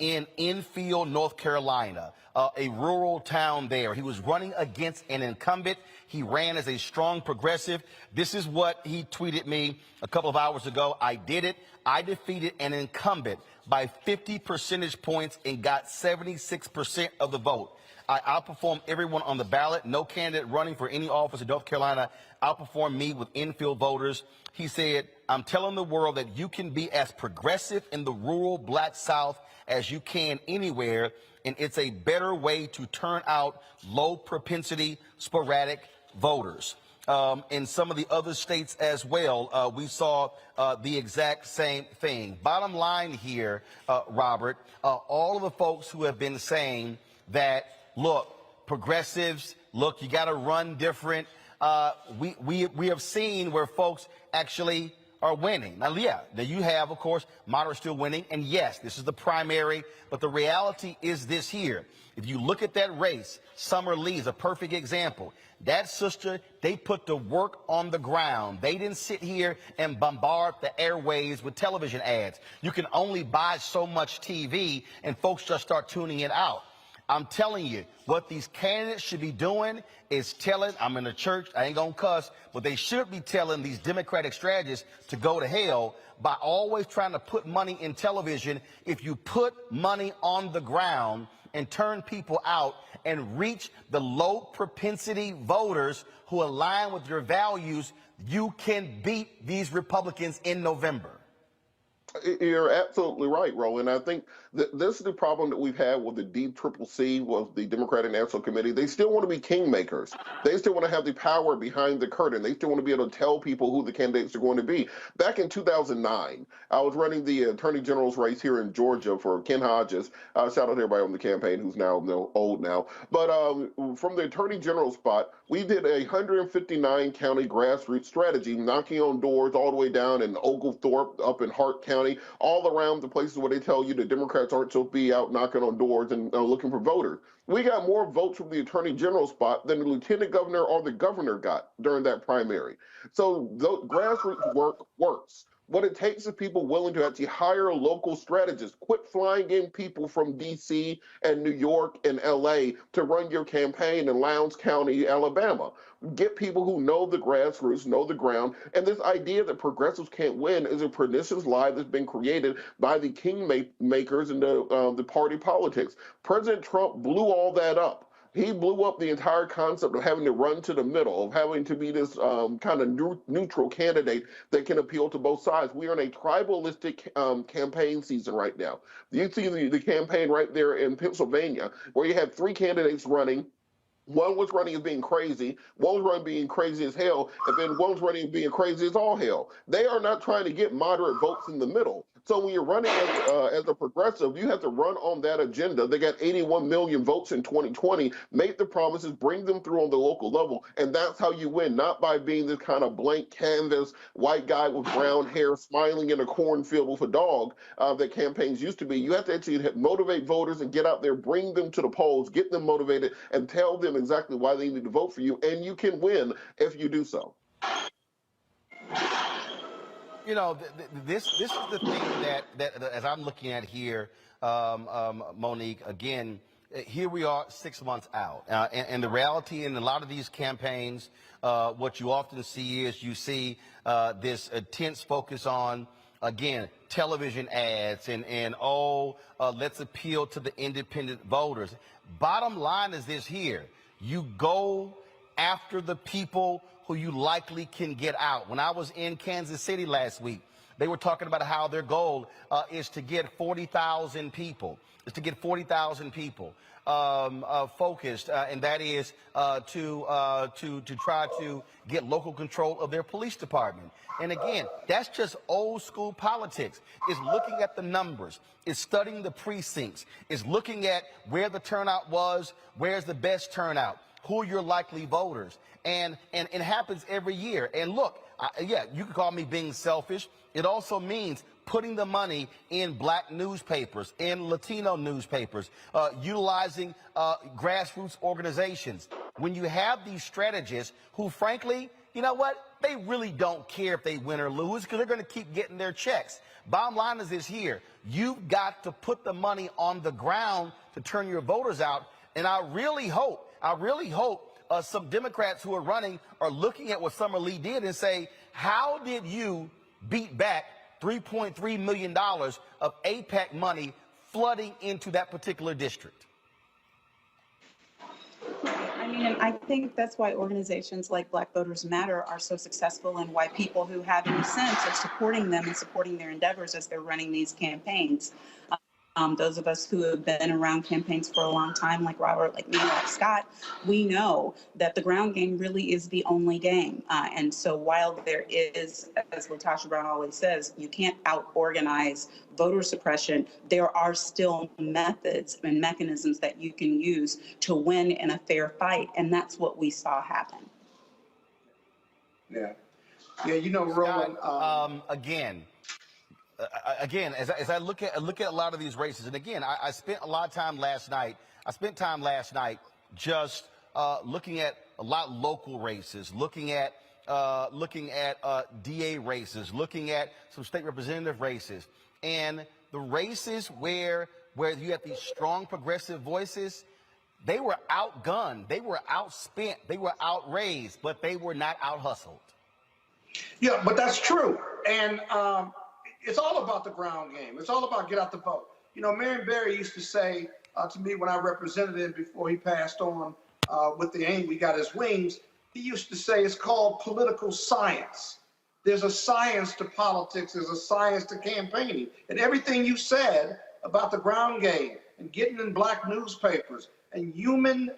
in Enfield, North Carolina, a rural town there. He was running against an incumbent. He ran as a strong progressive. This is what he tweeted me a couple of hours ago. I did it. I defeated an incumbent by 50 percentage points and got 76% of the vote. I outperformed everyone on the ballot. No candidate running for any office in North Carolina outperformed me with Enfield voters. He said, I'm telling the world that you can be as progressive in the rural Black South as you can anywhere, and it's a better way to turn out low propensity, sporadic voters. In some of the other states as well, we saw the exact same thing. Bottom line here, Robert, all of the folks who have been saying that, look, progressives, look, you got to run different. We have seen where folks actually are winning. Now, yeah, then you have, of course, moderates still winning. And yes, this is the primary. But the reality is this here. If you look at that race, Summer Lee is a perfect example. That sister, they put the work on the ground. They didn't sit here and bombard the airwaves with television ads. You can only buy so much TV, and folks just start tuning it out. I'm telling you, what these candidates should be doing is telling, I'm in the church, I ain't gonna cuss, but they should be telling these Democratic strategists to go to hell by always trying to put money in television. If you put money on the ground and turn people out and reach the low propensity voters who align with your values, you can beat these Republicans in November. You're absolutely right, Roland. I think that this is the problem that we've had with the DCCC, with the Democratic National Committee. They still want to be kingmakers. They still want to have the power behind the curtain. They still want to be able to tell people who the candidates are going to be. Back in 2009, I was running the Attorney General's race here in Georgia for Ken Hodges. Shout out to everybody on the campaign who's now old now. But from the Attorney General spot, we did a 159 county grassroots strategy, knocking on doors all the way down in Oglethorpe, up in Hart County, all around the places where they tell you the Democrats aren't supposed to be out knocking on doors and looking for voters. We got more votes from the Attorney General spot than the Lieutenant Governor or the Governor got during that primary. So grassroots work works. What it takes is people willing to actually hire local strategists. Quit flying in people from D.C. and New York and L.A. to run your campaign in Lowndes County, Alabama. Get people who know the grassroots, know the ground. And this idea that progressives can't win is a pernicious lie that's been created by the kingmakers and the party politics. President Trump blew all that up. He blew up the entire concept of having to run to the middle, of having to be this kind of neutral candidate that can appeal to both sides. We are in a tribalistic campaign season right now. You see the campaign right there in Pennsylvania, where you had three candidates running. One was running as being crazy, one was running being crazy as hell, and then one was running being crazy as all hell. They are not trying to get moderate votes in the middle. So when you're running as a progressive, you have to run on that agenda. They got 81 million votes in 2020. Make the promises, bring them through on the local level, and that's how you win, not by being this kind of blank canvas, white guy with brown hair smiling in a cornfield with a dog that campaigns used to be. You have to actually motivate voters and get out there, bring them to the polls, get them motivated, and tell them exactly why they need to vote for you, and you can win if you do so. You know, this is the thing that as I'm looking at here, Monique, again, here we are 6 months out. And the reality in a lot of these campaigns, what you often see is you see this intense focus on, again, television ads and let's appeal to the independent voters. Bottom line is this here. You go after the people who you likely can get out. When I was in Kansas City last week, they were talking about how their goal is to get 40,000 people. Is to get 40,000 people focused, and that is to try to get local control of their police department. And again, that's just old school politics. It's looking at the numbers. It's studying the precincts. It's looking at where the turnout was, where's the best turnout, who are your likely voters. And it happens every year. And look, yeah, you can call me being selfish. It also means putting the money in black newspapers, in Latino newspapers, utilizing grassroots organizations. When you have these strategists who, frankly, you know what? They really don't care if they win or lose because they're going to keep getting their checks. Bottom line is this here. You've got to put the money on the ground to turn your voters out. And I really hope some Democrats who are running are looking at what Summer Lee did and say, how did you beat back $3.3 million of AIPAC money flooding into that particular district? I mean, and I think that's why organizations like Black Voters Matter are so successful, and why people who have any sense are supporting them and supporting their endeavors as they're running these campaigns. Those of us who have been around campaigns for a long time, like Robert, like me, like Scott, we know that the ground game really is the only game. And so while there is, as LaTosha Brown always says, you can't out-organize voter suppression, there are still methods and mechanisms that you can use to win in a fair fight. And that's what we saw happen. Yeah. Yeah, you know, Roland. Again, as I look at a lot of these races, and again, I spent a lot of time last night. I spent time last night just looking at a lot of local races, looking at DA races, looking at some state representative races, and the races where you have these strong progressive voices. They were outgunned, they were outspent, they were outraised, but they were not out-hustled. Yeah, but that's true. And it's all about the ground game. It's all about get out the vote. You know, Marion Barry used to say to me when I represented him before he passed on with the aim we got his wings, he used to say it's called political science. There's a science to politics. There's a science to campaigning. And everything you said about the ground game and getting in black newspapers and human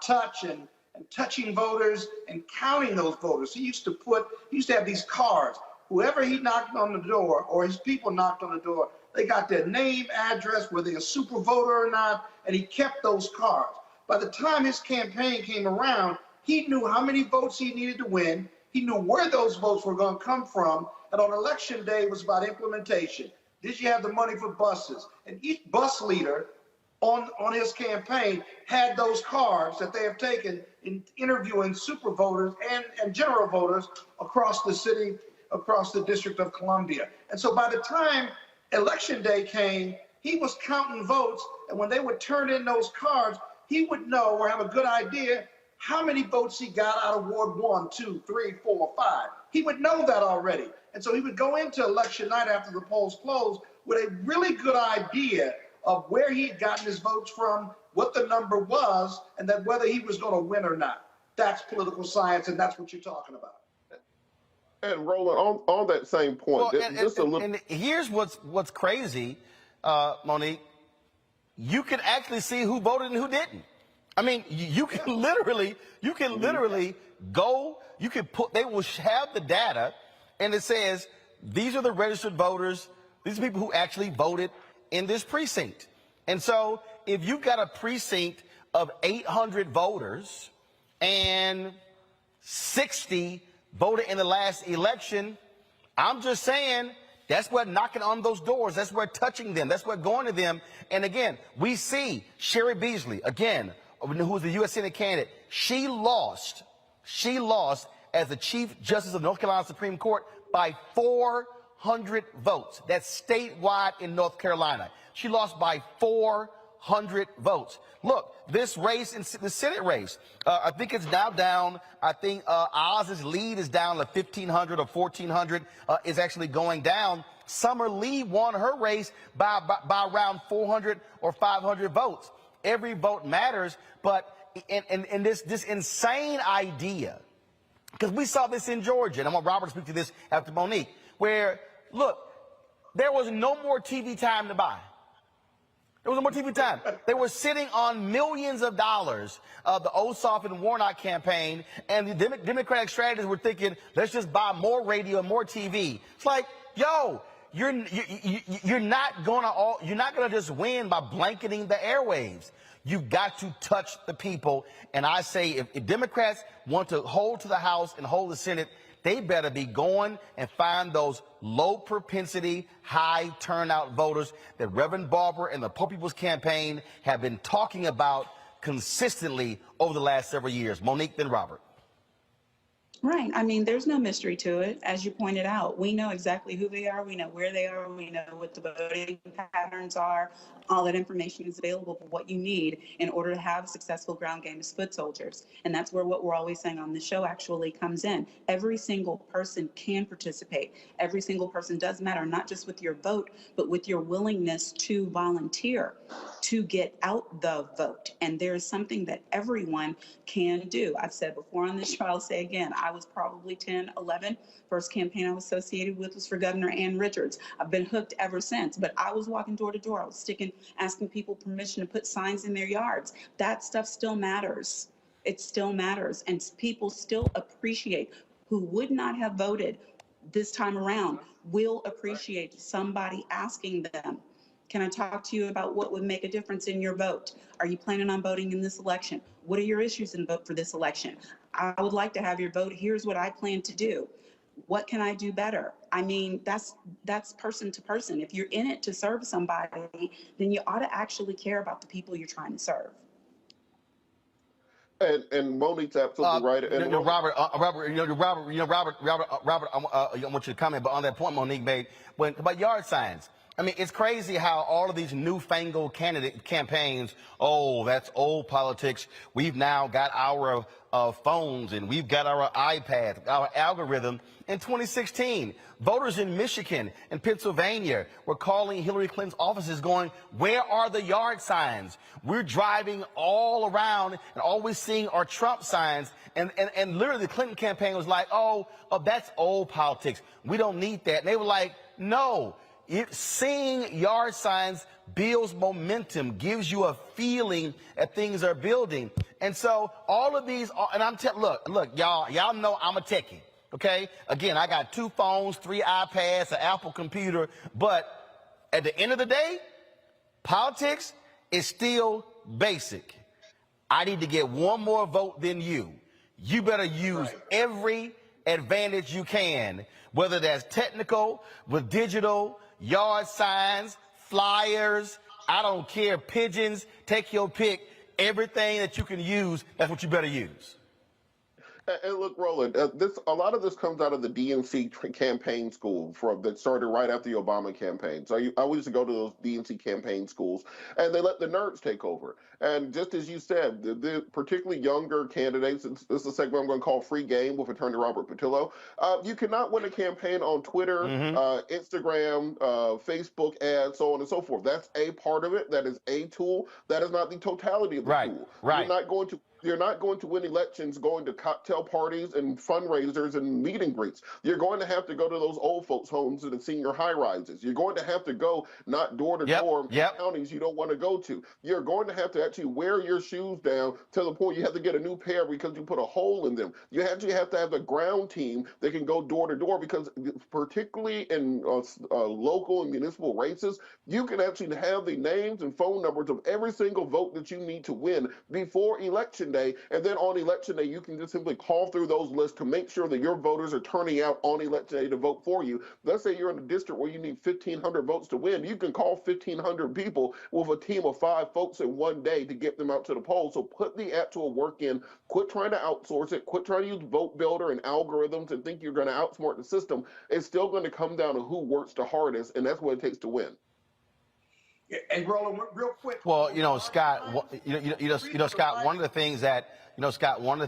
touch and touching voters and counting those voters. He used to have these cards. Whoever he knocked on the door or his people knocked on the door, they got their name, address, whether they're a super voter or not, and he kept those cards. By the time his campaign came around, he knew how many votes he needed to win. He knew where those votes were going to come from. And on election day, it was about implementation. Did you have the money for buses? And each bus leader on his campaign had those cards that they have taken in interviewing super voters and general voters across the city, across the District of Columbia. And so by the time election day came, he was counting votes, and when they would turn in those cards, he would know or have a good idea how many votes he got out of Ward 1, 2, 3, 4, 5. He would know that already. And so he would go into election night after the polls closed with a really good idea of where he had gotten his votes from, what the number was, and then whether he was going to win or not. That's political science, and that's what you're talking about. And Roland, on that same point, well, and here's what's crazy, Monique. You can actually see who voted and who didn't. I mean, you can literally go. You can they will have the data, and it says these are the registered voters. These are people who actually voted in this precinct. And so if you've got a precinct of 800 voters and 60 voted in the last election, I'm just saying that's what knocking on those doors, that's what touching them, that's what going to them. And again, we see Sherry Beasley, again, who was the U.S. Senate candidate, she lost as the Chief Justice of North Carolina Supreme Court by 400 votes. That's statewide in North Carolina. She lost by 400 votes. Look, this race, in the Senate race, I think it's now down. I think Oz's lead is down to 1,500 or 1,400 is actually going down. Summer Lee won her race by around 400 or 500 votes. Every vote matters, but in this insane idea, because we saw this in Georgia, and I want Robert to speak to this after Monique, where, look, there was no more TV time to buy. There was no more TV time. They were sitting on millions of dollars of the Ossoff and Warnock campaign, and the Democratic strategists were thinking, let's just buy more radio and more TV. It's like, yo, you're not gonna just win by blanketing the airwaves. You've got to touch the people. And I say, if Democrats want to hold to the House and hold the Senate, they better be going and find those low propensity, high turnout voters that Reverend Barber and the Poor People's Campaign have been talking about consistently over the last several years. Monique, then Robert. Right. I mean, there's no mystery to it. As you pointed out, we know exactly who they are. We know where they are. We know what the voting patterns are. All that information is available for what you need in order to have successful ground game as foot soldiers. And that's where what we're always saying on the show actually comes in. Every single person can participate. Every single person does matter, not just with your vote, but with your willingness to volunteer, to get out the vote. And there is something that everyone can do. I've said before on this show, I'll say again, I was probably 10, 11. First campaign I was associated with was for Governor Ann Richards. I've been hooked ever since, but I was walking door to door. I was asking people permission to put signs in their yards. That stuff still matters. It still matters. And people still appreciate, who would not have voted this time around, will appreciate somebody asking them, can I talk to you about what would make a difference in your vote? Are you planning on voting in this election? What are your issues in vote for this election? I would like to have your vote. Here's what I plan to do. what can I do better? I mean, that's person to person. If you're in it to serve somebody, then you ought to actually care about the people you're trying to serve. And Monique's absolutely right. And Robert, I want you to comment, but on that point Monique made, about yard signs. I mean, it's crazy how all of these newfangled candidate campaigns, oh, that's old politics. We've now got our phones and we've got our iPads, our algorithm. In 2016, voters in Michigan and Pennsylvania were calling Hillary Clinton's offices going, where are the yard signs? We're driving all around and always seeing our Trump signs. And literally the Clinton campaign was like, oh, that's old politics. We don't need that. And they were like, no. Seeing yard signs builds momentum, gives you a feeling that things are building. And so all of these, and look, y'all know I'm a techie, okay? Again, I got 2 phones, 3 iPads, an Apple computer, but at the end of the day, politics is still basic. I need to get one more vote than you. You better use every advantage you can, whether that's technical, with digital, yard signs, flyers, I don't care, pigeons, take your pick. Everything that you can use, that's what you better use. And look, Roland, a lot of this comes out of the DNC campaign school that started right after the Obama campaign. So I used to go to those DNC campaign schools, and they let the nerds take over. And just as you said, the particularly younger candidates, this is a segment I'm going to call Free Game with Attorney Robert Patillo. You cannot win a campaign on Twitter, Instagram, Facebook ads, so on and so forth. That's a part of it. That is a tool. That is not the totality of the tool. Right. You're not going to win elections going to cocktail parties and fundraisers and meet and greets. You're going to have to go to those old folks' homes and the senior high-rises. You're going to have to go not door to door in counties you don't want to go to. You're going to have to actually wear your shoes down to the point you have to get a new pair because you put a hole in them. You actually have to have a ground team that can go door to door because particularly in local and municipal races, you can actually have the names and phone numbers of every single vote that you need to win before election day, and then on election day you can just simply call through those lists to make sure that your voters are turning out on election day to vote for you. Let's say you're in a district where you need 1,500 votes to win. You can call 1,500 people with a team of 5 folks in one day to get them out to the polls. So put the actual work in. Quit trying to outsource it. Quit trying to use vote builder and algorithms and think you're going to outsmart the system. It's still going to come down to who works the hardest, and that's what it takes to win. And Roland, real quick. Well, Scott, Scott, one of the things that, Scott, one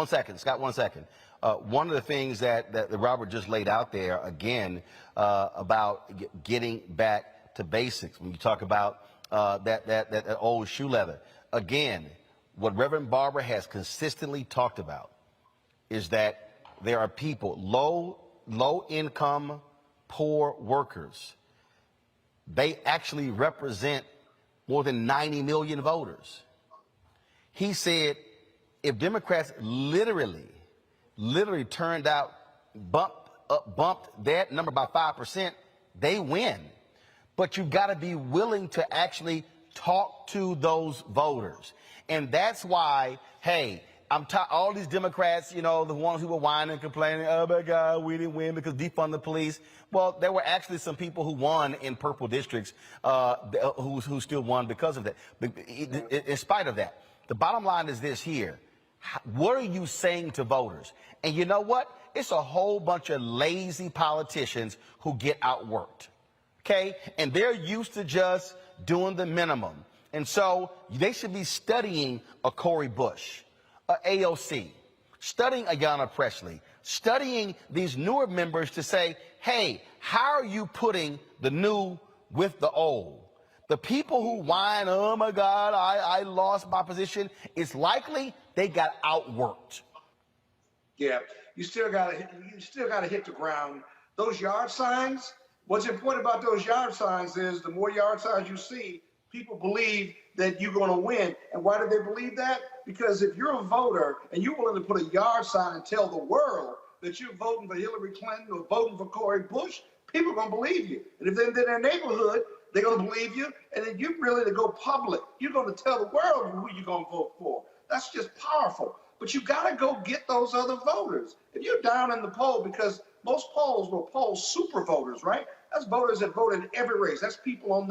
second. One of the things that Robert just laid out there, again, about getting back to basics, when you talk about that old shoe leather, again, what Reverend Barber has consistently talked about is that there are people, low income, poor workers. They actually represent more than 90 million voters. He said if Democrats literally turned out, bumped that number by 5%, they win. But you've got to be willing to actually talk to those voters. And that's why, hey, all these Democrats, the ones who were whining and complaining, oh my God, we didn't win because defund the police. Well, there were actually some people who won in purple districts who still won because of that. In spite of that, the bottom line is this here. What are you saying to voters? And you know what? It's a whole bunch of lazy politicians who get outworked. Okay? And they're used to just doing the minimum. And so they should be studying a Cori Bush, AOC, studying Ayanna Pressley, studying these newer members to say, hey, how are you putting the new with the old? The people who whine, oh my God, I lost my position, it's likely they got outworked. Yeah, you still gotta hit the ground. Those yard signs, what's important about those yard signs is the more yard signs you see, people believe that you're going to win. And why do they believe that? Because if you're a voter and you're willing to put a yard sign and tell the world that you're voting for Hillary Clinton or voting for Cori Bush, people are going to believe you. And if they're in their neighborhood, they're going to believe you. And then you're really to go public. You're going to tell the world who you're going to vote for. That's just powerful. but you got to go get those other voters. If you're down in the poll, because most polls will poll super voters, right? That's voters that vote in every race. That's people on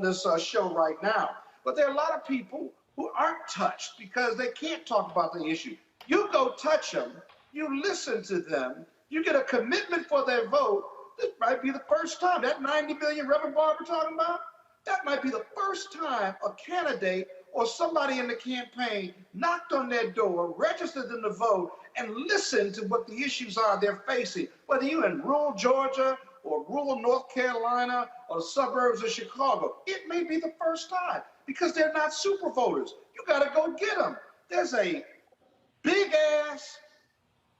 this show right now. But there are a lot of people who aren't touched because they can't talk about the issue. You go touch them, you listen to them, you get a commitment for their vote. This might be the first time, that 90 million Reverend Barber talking about, that might be the first time a candidate or somebody in the campaign knocked on their door, registered them to vote, and listened to what the issues are they're facing. Whether you're in rural Georgia or rural North Carolina or the suburbs of Chicago, it may be the first time because they're not super voters. You got to go get them. There's a big ass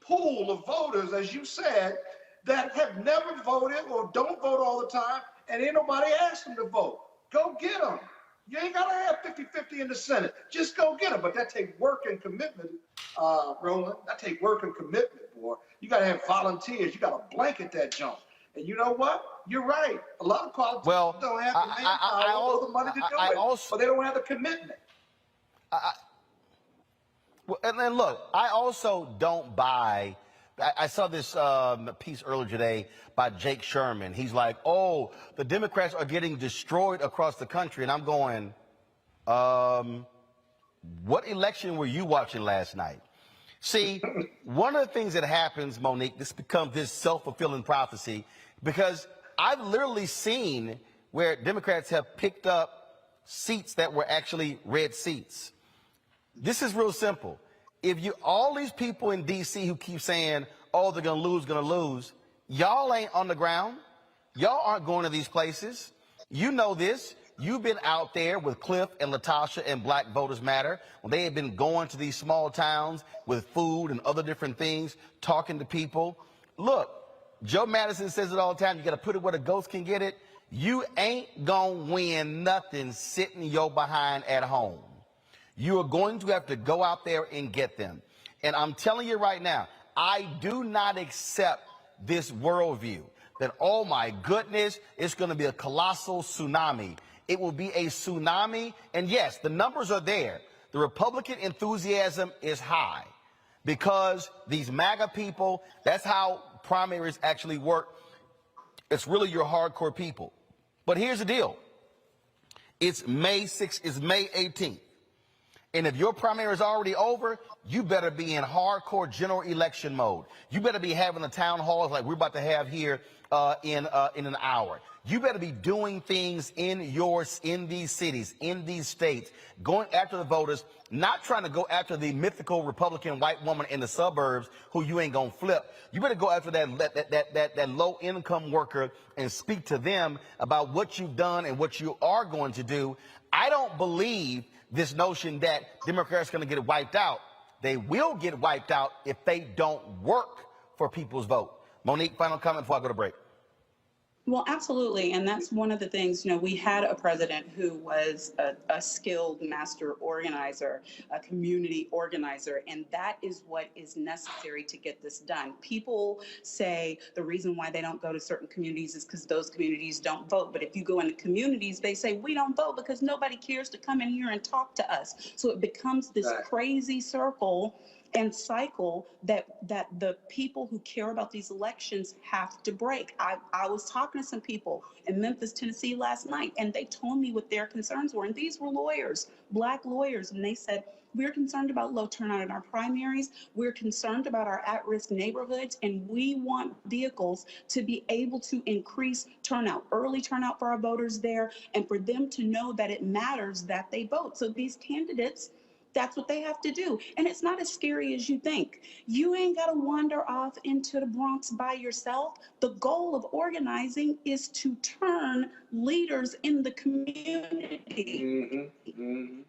pool of voters, as you said, that have never voted or don't vote all the time, and ain't nobody asked them to vote. Go get them. You ain't got to have 50-50 in the Senate. Just go get them. But that takes work and commitment, Roland. That takes work and commitment, boy. You got to have volunteers. You got to blanket that junk. And you know what? You're right. A lot of politicians don't have the manpower or the money to do it, but they don't have the commitment. Well, and then look, I also don't buy. I saw this piece earlier today by Jake Sherman. He's like, oh, the Democrats are getting destroyed across the country. And I'm going, what election were you watching last night? See, one of the things that happens, Monique, this becomes this self-fulfilling prophecy, because I've literally seen where Democrats have picked up seats that were actually red seats. This is real simple. If you, all these people in D.C. who keep saying, oh, they're going to lose, y'all ain't on the ground. Y'all aren't going to these places. You know this. You've been out there with Cliff and Latasha and Black Voters Matter when they have been going to these small towns with food and other different things, talking to people. Look, Joe Madison says it all the time. You got to put it where the ghost can get it. You ain't going to win nothing sitting your behind at home. You are going to have to go out there and get them. And I'm telling you right now, I do not accept this worldview that, oh my goodness, it's going to be a colossal tsunami. It will be a tsunami. And yes, the numbers are there. The Republican enthusiasm is high because these MAGA people, that's how primaries actually work. It's really your hardcore people. But here's the deal. It's May 6th, it's May 18th. And if your primary is already over, you better be in hardcore general election mode. You better be having a town hall like we're about to have here in an hour. You better be doing things in these cities, in these states, going after the voters, not trying to go after the mythical Republican white woman in the suburbs who you ain't gonna flip. You better go after that low income worker and speak to them about what you've done and what you are going to do. I don't believe this notion that Democrats are going to get wiped out. They will get wiped out if they don't work for people's vote. Monique, final comment before I go to break. Well, absolutely. And that's one of the things, we had a president who was a skilled master organizer, a community organizer, and that is what is necessary to get this done. People say the reason why they don't go to certain communities is because those communities don't vote. But if you go into communities, they say we don't vote because nobody cares to come in here and talk to us. So it becomes this crazy circle and cycle that the people who care about these elections have to break. I was talking to some people in Memphis, Tennessee last night, and they told me what their concerns were. And these were lawyers, Black lawyers, and they said, we're concerned about low turnout in our primaries. We're concerned about our at-risk neighborhoods, and we want vehicles to be able to increase turnout, early turnout for our voters there, and for them to know that it matters that they vote. So these candidates, that's what they have to do. And it's not as scary as you think. You ain't got to wander off into the Bronx by yourself. The goal of organizing is to turn leaders in the community.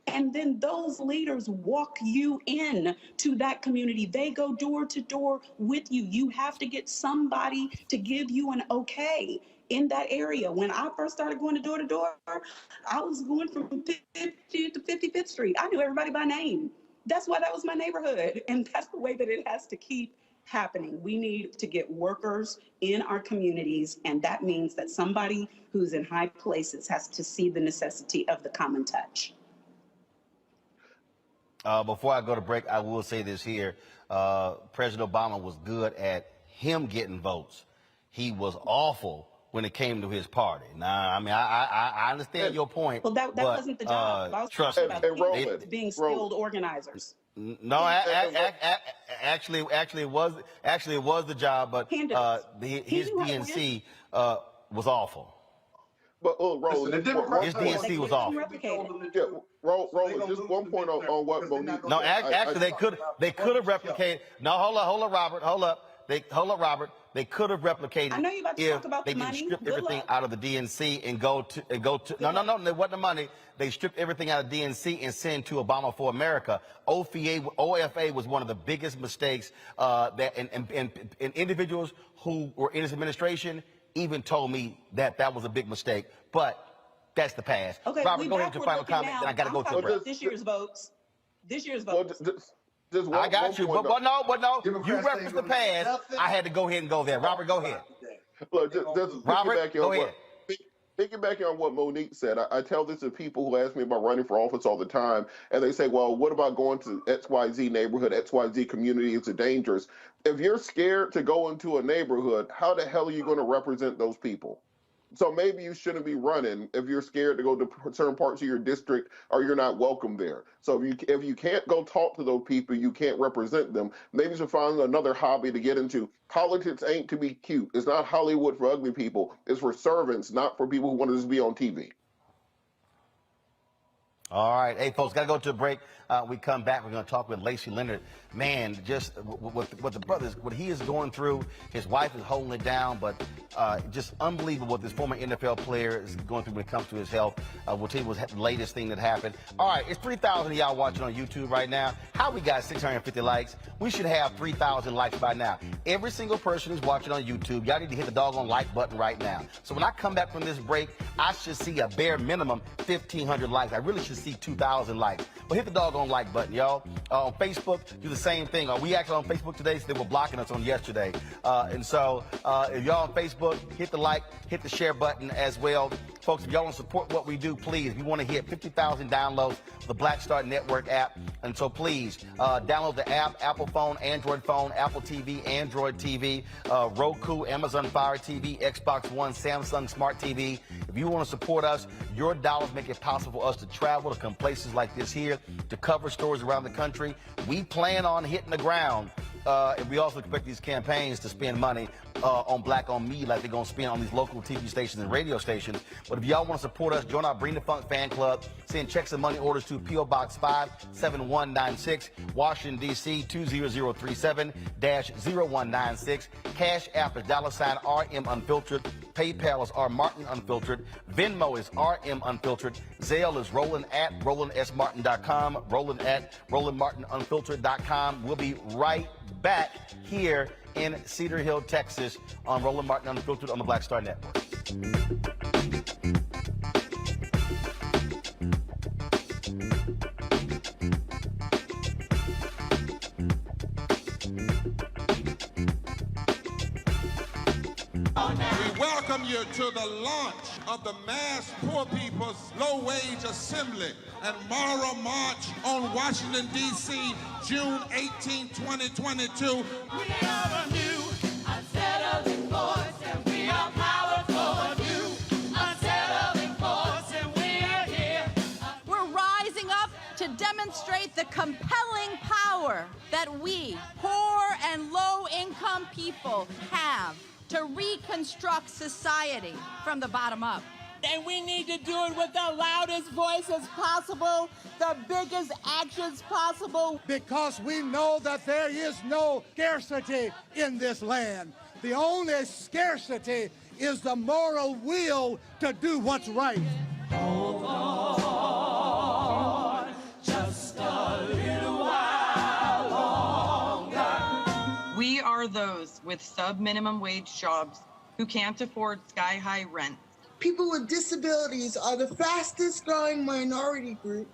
And then those leaders walk you in to that community. They go door to door with you. You have to get somebody to give you an okay in that area. When I first started going door to door, I was going from 50th to 55th Street. I knew everybody by name. That's why that was my neighborhood. And that's the way that it has to keep happening. We need to get workers in our communities. And that means that somebody who's in high places has to see the necessity of the common touch. Before I go to break, I will say this here. President Obama was good at him getting votes. He was awful when it came to his party. Now, I mean, I understand your point. Well, that but, wasn't the job. I was trust talking me. about Roland, being skilled organizers. No, actually, it was the job, but his DNC was awful. But Roland, his DNC was awful. Yeah, Roland, just one point on what Monique. No, actually, they could have replicated. No, hold up, Robert, hold up. They could have replicated I know you're about to talk about they the can money. strip Good everything luck. out of the DNC and go to no, it wasn't the money. They stripped everything out of DNC and sent to Obama for America. OFA was one of the biggest mistakes that and individuals who were in his administration even told me that was a big mistake. But that's the past. Okay, Robert, go ahead to your final comment, then I got to go to a break. This year's votes. This year's votes. I got you, but no. You referenced the past. I had to go ahead and go there. Robert, go ahead. Look, just Robert, go ahead. Piggybacking on what Monique said, I tell this to people who ask me about running for office all the time, and they say, well, what about going to XYZ neighborhood, XYZ community? It's dangerous. If you're scared to go into a neighborhood, how the hell are you going to represent those people? So maybe you shouldn't be running if you're scared to go to certain parts of your district or you're not welcome there. So if you can't go talk to those people, you can't represent them. Maybe you should find another hobby to get into. Politics ain't to be cute. It's not Hollywood for ugly people. It's for servants, not for people who want to just be on TV. All right. Hey, folks, got to go to a break. We come back. We're going to talk with Lacey Leonard. Man, just what the brothers, what he is going through. His wife is holding it down, but just unbelievable what this former NFL player is going through when it comes to his health. We'll tell you what's the latest thing that happened. All right, it's 3,000 of y'all watching on YouTube right now. How we got 650 likes? We should have 3,000 likes by now. Every single person who's watching on YouTube, y'all need to hit the doggone like button right now. So when I come back from this break, I should see a bare minimum 1,500 likes. I really should see 2,000 likes. But hit the doggone like button, y'all. On Facebook, do the same thing. We actually on Facebook today, so they were blocking us on yesterday. And so if y'all on Facebook, hit the like, hit the share button as well. Folks, if y'all want to support what we do, please, we want to hit 50,000 downloads of the Black Star Network app. And so please, download the app, Apple phone, Android phone, Apple TV, Android TV, Roku, Amazon Fire TV, Xbox One, Samsung Smart TV. If you want to support us, your dollars make it possible for us to travel to come places like this here, to cover stories around the country. We plan on hitting the ground. And we also expect these campaigns to spend money on black-owned media like they're going to spend on these local TV stations and radio stations. But if y'all want to support us, join our Bring the Funk fan club. Send checks and money orders to P.O. Box 57196, Washington, D.C. 20037-0196. Cash App is $RM Unfiltered. PayPal is R Martin Unfiltered. Venmo is RM Unfiltered. Zelle is Roland at RolandSMartin.com. Roland at RolandMartinUnfiltered.com. We'll be right back here in Cedar Hill, Texas on Roland Martin Unfiltered on the Black Star Network. We welcome you to the launch of the Mass Poor People's Low Wage Assembly and Moral March on Washington, D.C., June 18, 2022. We are a new, unsettling force, and we are powerful. New, unsettling force, and we are here. We're rising up to demonstrate the compelling power that we, poor and low-income people, have to reconstruct society from the bottom up. And we need to do it with the loudest voices possible, the biggest actions possible. Because we know that there is no scarcity in this land. The only scarcity is the moral will to do what's right. Hold on, just a little while longer. We are those with sub-minimum wage jobs who can't afford sky-high rent. People with disabilities are the fastest growing minority group.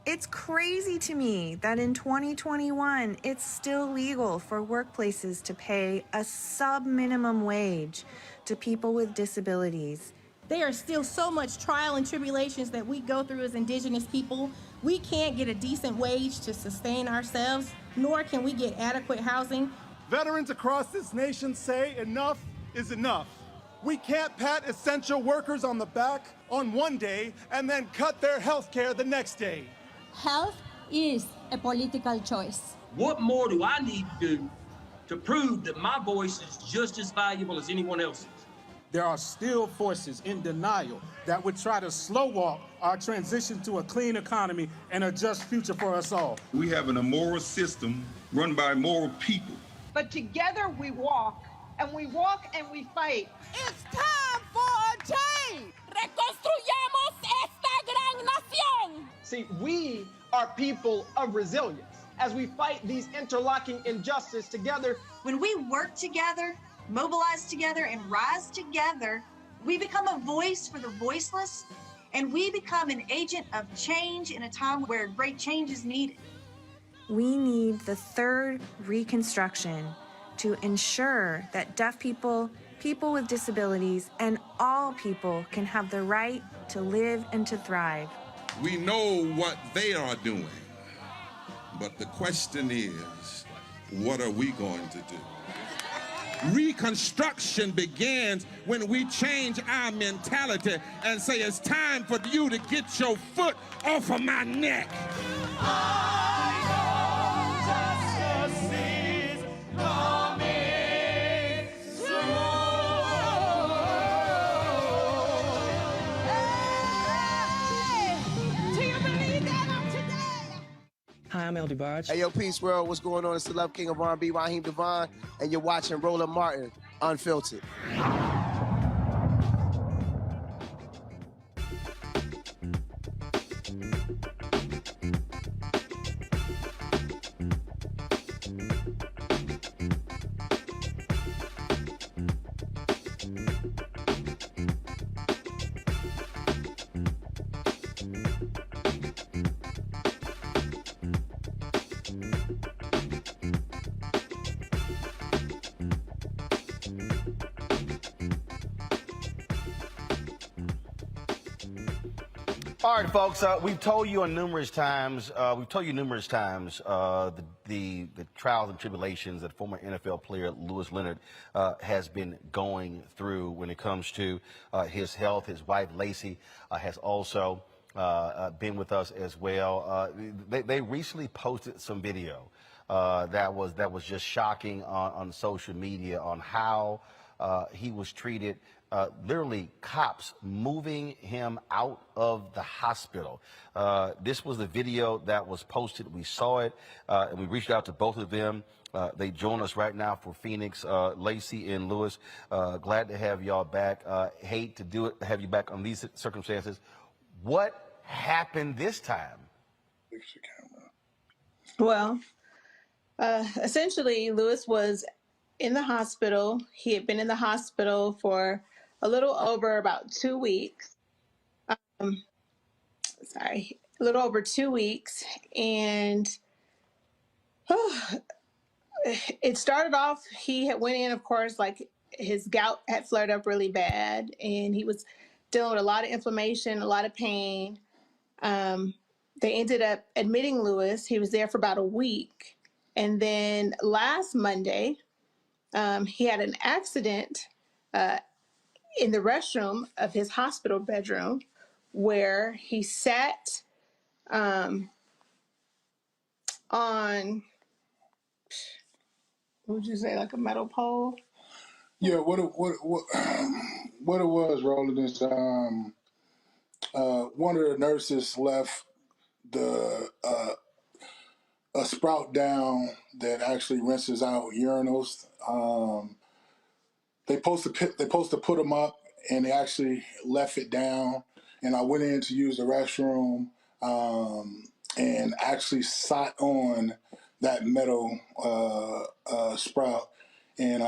It's crazy to me that in 2021, it's still legal for workplaces to pay a sub-minimum wage to people with disabilities. There are still so much trial and tribulations that we go through as Indigenous people. We can't get a decent wage to sustain ourselves, nor can we get adequate housing. Veterans across this nation say enough is enough. We can't pat essential workers on the back on one day and then cut their health care the next day. Health is a political choice. What more do I need to do to prove that my voice is just as valuable as anyone else's? There are still forces in denial that would try to slow walk our transition to a clean economy and a just future for us all. We have an immoral system run by immoral people. But together we walk and we fight. It's time for a change. Reconstruyamos esta gran nación. See, we are people of resilience as we fight these interlocking injustices together. When we work together, mobilize together, and rise together, we become a voice for the voiceless, and we become an agent of change in a time where great change is needed. We need the third Reconstruction to ensure that deaf people, people with disabilities, and all people can have the right to live and to thrive. We know what they are doing, but the question is, what are we going to do? Reconstruction begins when we change our mentality and say it's time for you to get your foot off of my neck. Hi, I'm El DeBarge. Hey, yo, Peace World, what's going on? It's the Love King of R&B, Raheem Devon, and you're watching Roland Martin, Unfiltered. All right, folks. We've told you numerous times. The trials and tribulations that former NFL player Lacey Leonard has been going through when it comes to his health. His wife Lacey has also been with us as well. They recently posted some video that was just shocking on social media on how he was treated. Literally cops moving him out of the hospital. This was the video that was posted. We saw it, and we reached out to both of them. They join us right now for Phoenix. Lacey and Lewis, glad to have y'all back. Hate to do it, have you back on these circumstances. What happened this time? Well, essentially, Lewis was in the hospital. He had been in the hospital for a little over about 2 weeks. A little over 2 weeks. And it started off, he had went in, of course, like his gout had flared up really bad, and he was dealing with a lot of inflammation, a lot of pain. They ended up admitting Lewis. He was there for about a week. And then last Monday, he had an accident in the restroom of his hospital bedroom where he sat on, what would you say, like a metal pole? Yeah, what it was, Roland, is one of the nurses left a sprout down that actually rinses out urinals. They supposed to put them up, and they actually left it down. And I went in to use the restroom and actually sat on that metal sprout. And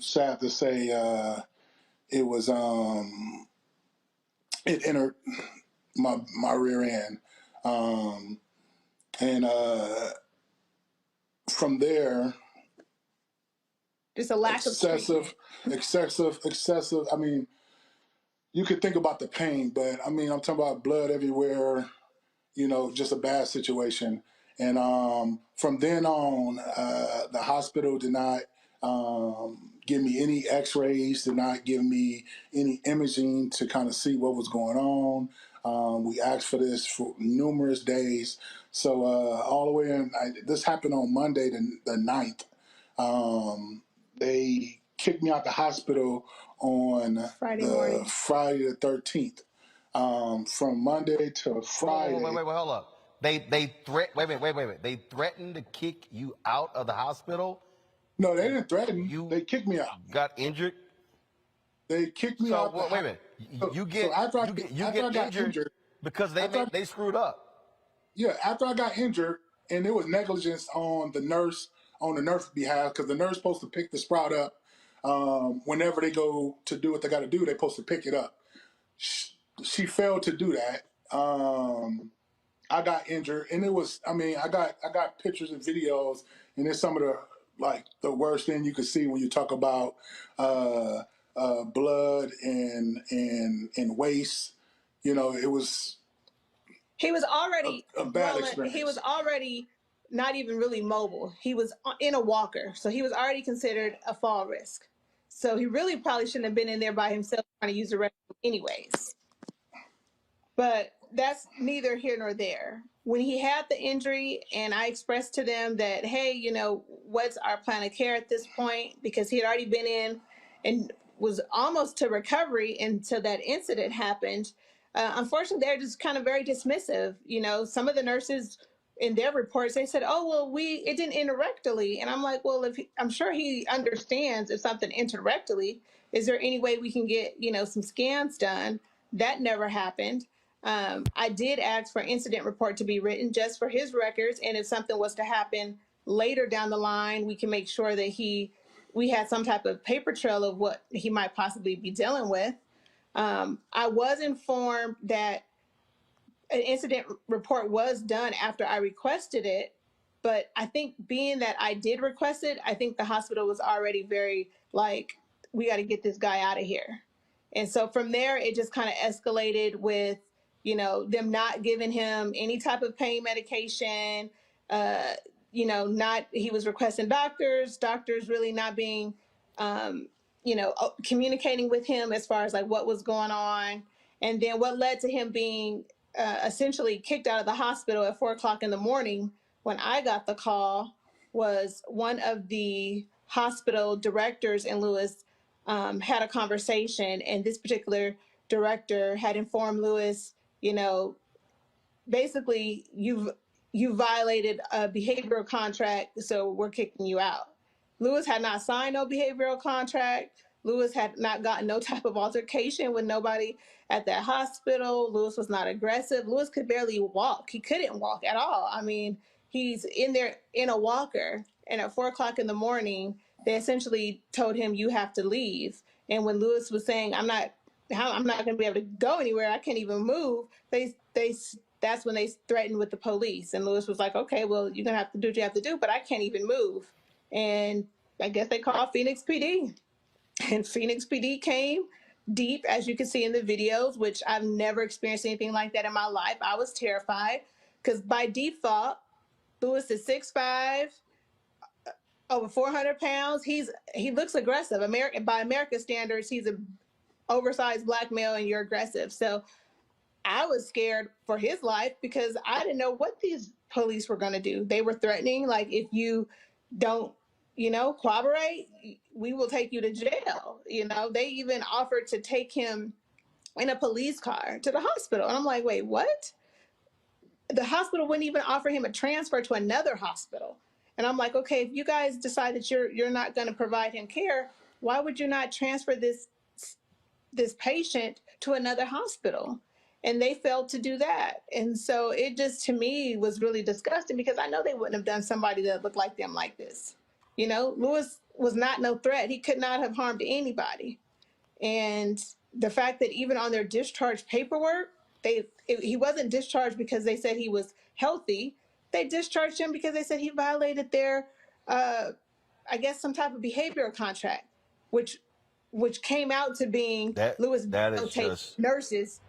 sad to say, it was it entered my rear end, and from there. Just a lack of excessive. I mean, you could think about the pain, but I mean, I'm talking about blood everywhere, just a bad situation. And from then on, the hospital did not give me any x-rays, did not give me any imaging to kind of see what was going on. We asked for this for numerous days. So all the way in, this happened on Monday, the 9th. They kicked me out the hospital on Friday morning. Friday the 13th. From Monday to Friday. Wait, hold up. Wait a minute. They threatened to kick you out of the hospital? No, they didn't threaten. They kicked me out. Got injured? They kicked me out. Wait a minute. You get injured because they screwed up. Yeah, after I got injured, and there was negligence on the nurse behalf, because the nurse supposed to pick the sprout up whenever they go to do what they got to do. They're supposed to pick it up. She failed to do that. I got injured, and it was. I mean, I got pictures and videos, and it's some of the worst thing you could see when you talk about blood and waste. It was. He was already a bad experience. He was already not even really mobile. He was in a walker, so he was already considered a fall risk. So he really probably shouldn't have been in there by himself trying to use the restroom anyways. But that's neither here nor there. When he had the injury and I expressed to them that, hey, what's our plan of care at this point? Because he had already been in and was almost to recovery until that incident happened. Unfortunately, they're just kind of very dismissive. Some of the nurses in their reports, they said, oh, well, it didn't enter rectally. And I'm like, well, I'm sure he understands if something entered rectally, is there any way we can get, some scans done? That never happened. I did ask for an incident report to be written just for his records. And if something was to happen later down the line, we can make sure that we had some type of paper trail of what he might possibly be dealing with. I was informed that an incident report was done after I requested it, but I think being that I did request it, I think the hospital was already very we got to get this guy out of here. And so from there, it just kind of escalated with, them not giving him any type of pain medication, he was requesting doctors really not being, communicating with him as far as what was going on. And then what led to him being essentially kicked out of the hospital at 4:00 in the morning when I got the call was one of the hospital directors in Lewis had a conversation, and this particular director had informed Lewis, basically you violated a behavioral contract, so we're kicking you out. Lewis had not signed no behavioral contract. Lewis had not gotten no type of altercation with nobody at that hospital. Lewis was not aggressive. Lewis could barely walk. He couldn't walk at all. I mean, he's in there in a walker, and at 4:00 in the morning, they essentially told him, you have to leave. And when Lewis was saying, I'm not going to be able to go anywhere, I can't even move, that's when they threatened with the police. And Lewis was like, okay, well, you're going to have to do what you have to do, but I can't even move. And I guess they called Phoenix PD. And Phoenix PD came deep, as you can see in the videos, which I've never experienced anything like that in my life. I was terrified because by default, Lewis is 6'5", over 400 pounds. He looks aggressive. By American standards, he's an oversized black male, and you're aggressive. So I was scared for his life because I didn't know what these police were going to do. They were threatening, if you don't, cooperate, we will take you to jail. They even offered to take him in a police car to the hospital. And I'm like, wait, what? The hospital wouldn't even offer him a transfer to another hospital. And I'm like, okay, if you guys decide that you're not going to provide him care, why would you not transfer this patient to another hospital? And they failed to do that. And so it just, to me, was really disgusting because I know they wouldn't have done somebody that looked like them like this. Lewis was not no threat. He could not have harmed anybody. And the fact that even on their discharge paperwork, he wasn't discharged because they said he was healthy. They discharged him because they said he violated their, some type of behavioral contract, which which came out to being Louis that is videotaped just nurses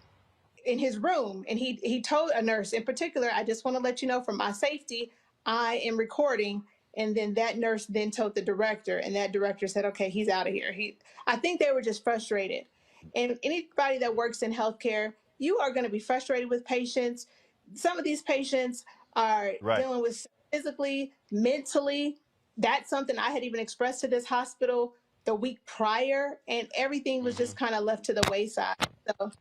in his room. And he told a nurse in particular, I just want to let you know for my safety, I am recording. And then that nurse then told the director, and that director said, okay, he's out of here. I think they were just frustrated. And anybody that works in healthcare, you are going to be frustrated with patients. Some of these patients are dealing with physically, mentally. That's something I had even expressed to this hospital the week prior, and everything was just kind of left to the wayside. So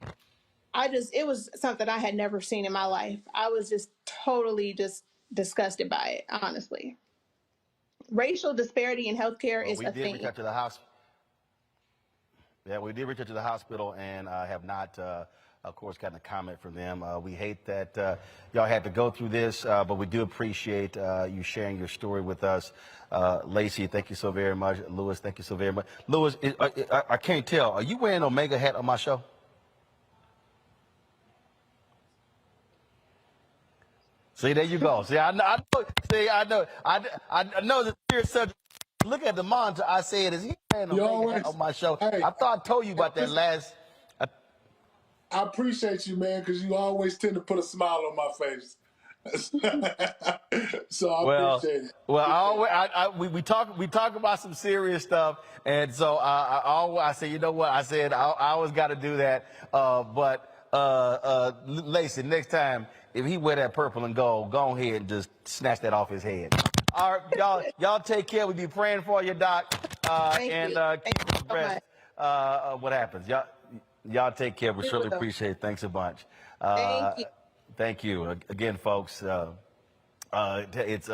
it was something I had never seen in my life. I was just totally just disgusted by it, honestly. Racial disparity in healthcare is we a did thing. reach out to the hospital. Yeah, we did reach out to the hospital and have not, of course, gotten a comment from them. We hate that y'all had to go through this, but we do appreciate you sharing your story with us. Lacey, thank you so very much. Louis, thank you so very much. Louis, I can't tell. Are you wearing an Omega hat on my show? See, there you go. See, I know. See, I know. I know the serious subject. Look at the monitor. I said, "Is he wearing a Omega hat on my show?" Hey, I thought I told you about that last. I appreciate you, man, because you always tend to put a smile on my face. So I appreciate it. Well, we talk about some serious stuff, and so I said, you know what? I said I always got to do that. But Lacey, next time if he wear that purple and gold, go ahead and just snatch that off his head. All right, y'all take care. We be praying for you, Doc, and keep us abreast what happens. Y'all take care. We certainly appreciate it. Thanks a bunch. Thank you. Thank you again, folks. It's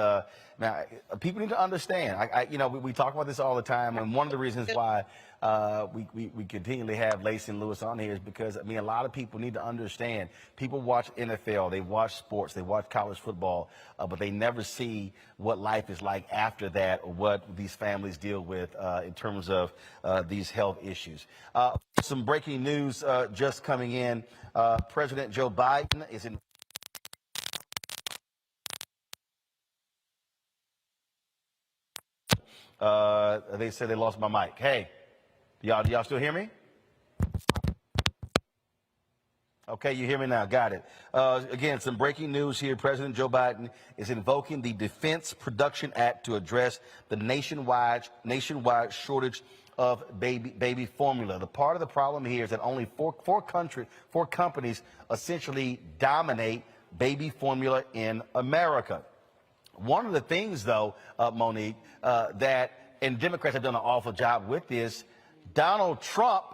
now people need to understand. We talk about this all the time, and one of the reasons why we continually have Lacey and Louis on here is because a lot of people need to understand. People watch NFL, they watch sports, they watch college football, but they never see what life is like after that, or what these families deal with in terms of these health issues. Some breaking news just coming in. President Joe Biden is in. They said they lost my mic. Hey, y'all still hear me? Okay, you hear me now. Got it. Again, some breaking news here. President Joe Biden is invoking the Defense Production Act to address the nationwide shortage of baby formula. The part of the problem here is that only four companies essentially dominate baby formula in America. One of the things, though, Monique, and Democrats have done an awful job with this, Donald Trump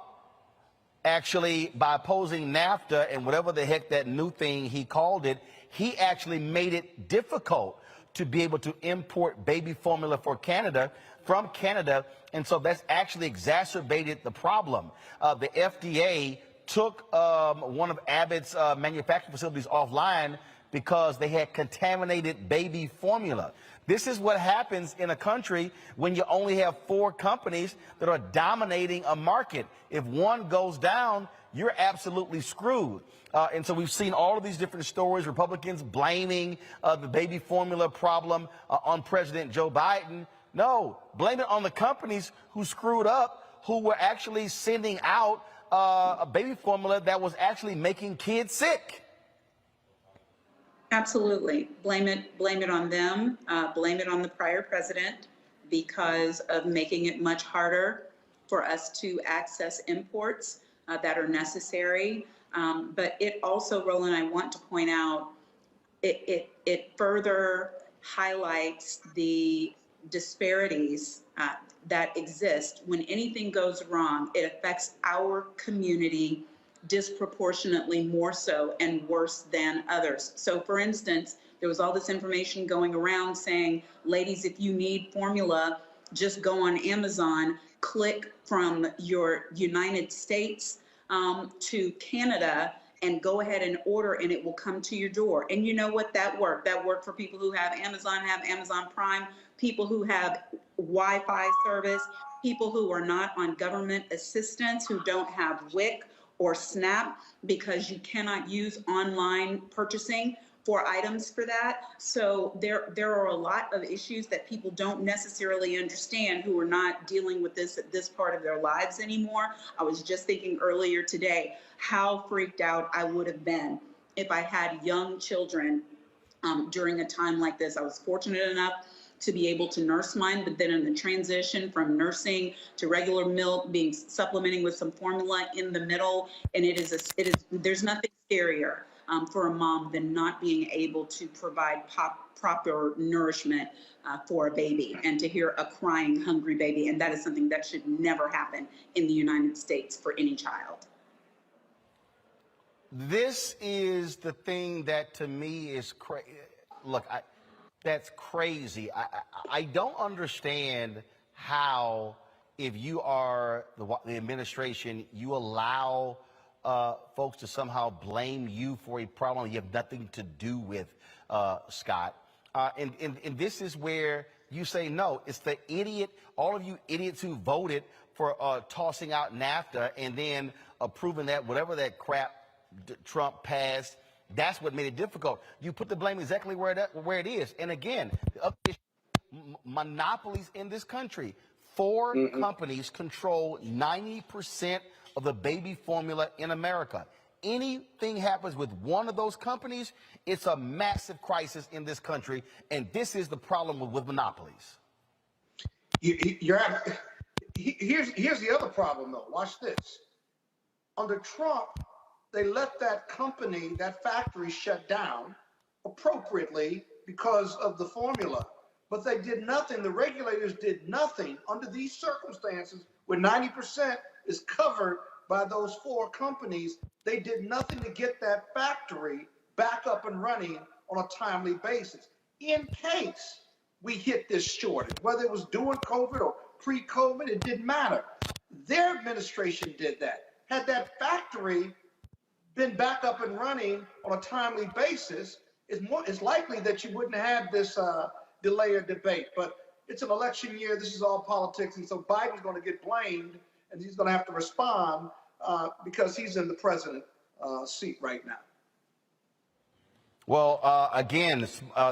actually, by opposing NAFTA and whatever the heck that new thing he called it, he actually made it difficult to be able to import baby formula from Canada. And so that's actually exacerbated the problem. The FDA took one of Abbott's manufacturing facilities offline because they had contaminated baby formula. This is what happens in a country when you only have four companies that are dominating a market. If one goes down, you're absolutely screwed. And so we've seen all of these different stories, Republicans blaming the baby formula problem on President Joe Biden. No, blame it on the companies who screwed up, who were actually sending out a baby formula that was actually making kids sick. Absolutely. Blame it on them. Blame it on the prior president because of making it much harder for us to access imports that are necessary. But it also, Roland, I want to point out, it further highlights the disparities that exist. When anything goes wrong, it affects our community disproportionately more so and worse than others. So for instance, there was all this information going around saying, ladies, if you need formula, just go on Amazon, click from your United States to Canada and go ahead and order and it will come to your door. And you know what? That worked. That worked for people who have Amazon Prime, people who have Wi-Fi service, people who are not on government assistance, who don't have WIC or SNAP, because you cannot use online purchasing for items for that. So there are a lot of issues that people don't necessarily understand who are not dealing with this at this part of their lives anymore. I was just thinking earlier today how freaked out I would have been if I had young children during a time like this. I was fortunate enough to be able to nurse mine, but then in the transition from nursing to regular milk, supplementing with some formula in the middle, and there's nothing scarier for a mom than not being able to provide proper nourishment for a baby, and to hear a crying, hungry baby, and that is something that should never happen in the United States for any child. This is the thing that to me is crazy. Look, that's crazy. I don't understand how, if you are the administration, you allow folks to somehow blame you for a problem you have nothing to do with, Scott. And this is where you say, no, it's the idiot, all of you idiots who voted for tossing out NAFTA and then approving that, whatever that crap Trump passed. That's what made it difficult. You put the blame exactly where it is. And again, monopolies in this country. Four companies control 90% of the baby formula in America. Anything happens with one of those companies, it's a massive crisis in this country. And this is the problem with monopolies. Here's the other problem, though. Watch this. Under Trump, they let that company, that factory, shut down appropriately because of the formula. But they did nothing. The regulators did nothing under these circumstances where 90% is covered by those four companies. They did nothing to get that factory back up and running on a timely basis. In case we hit this shortage, whether it was during COVID or pre-COVID, it didn't matter. Their administration did that. Had that factory been back up and running on a timely basis, it's likely that you wouldn't have this delay or debate. But it's an election year. This is all politics. And so Biden's going to get blamed, and he's going to have to respond because he's in the president's seat right now. Well, again,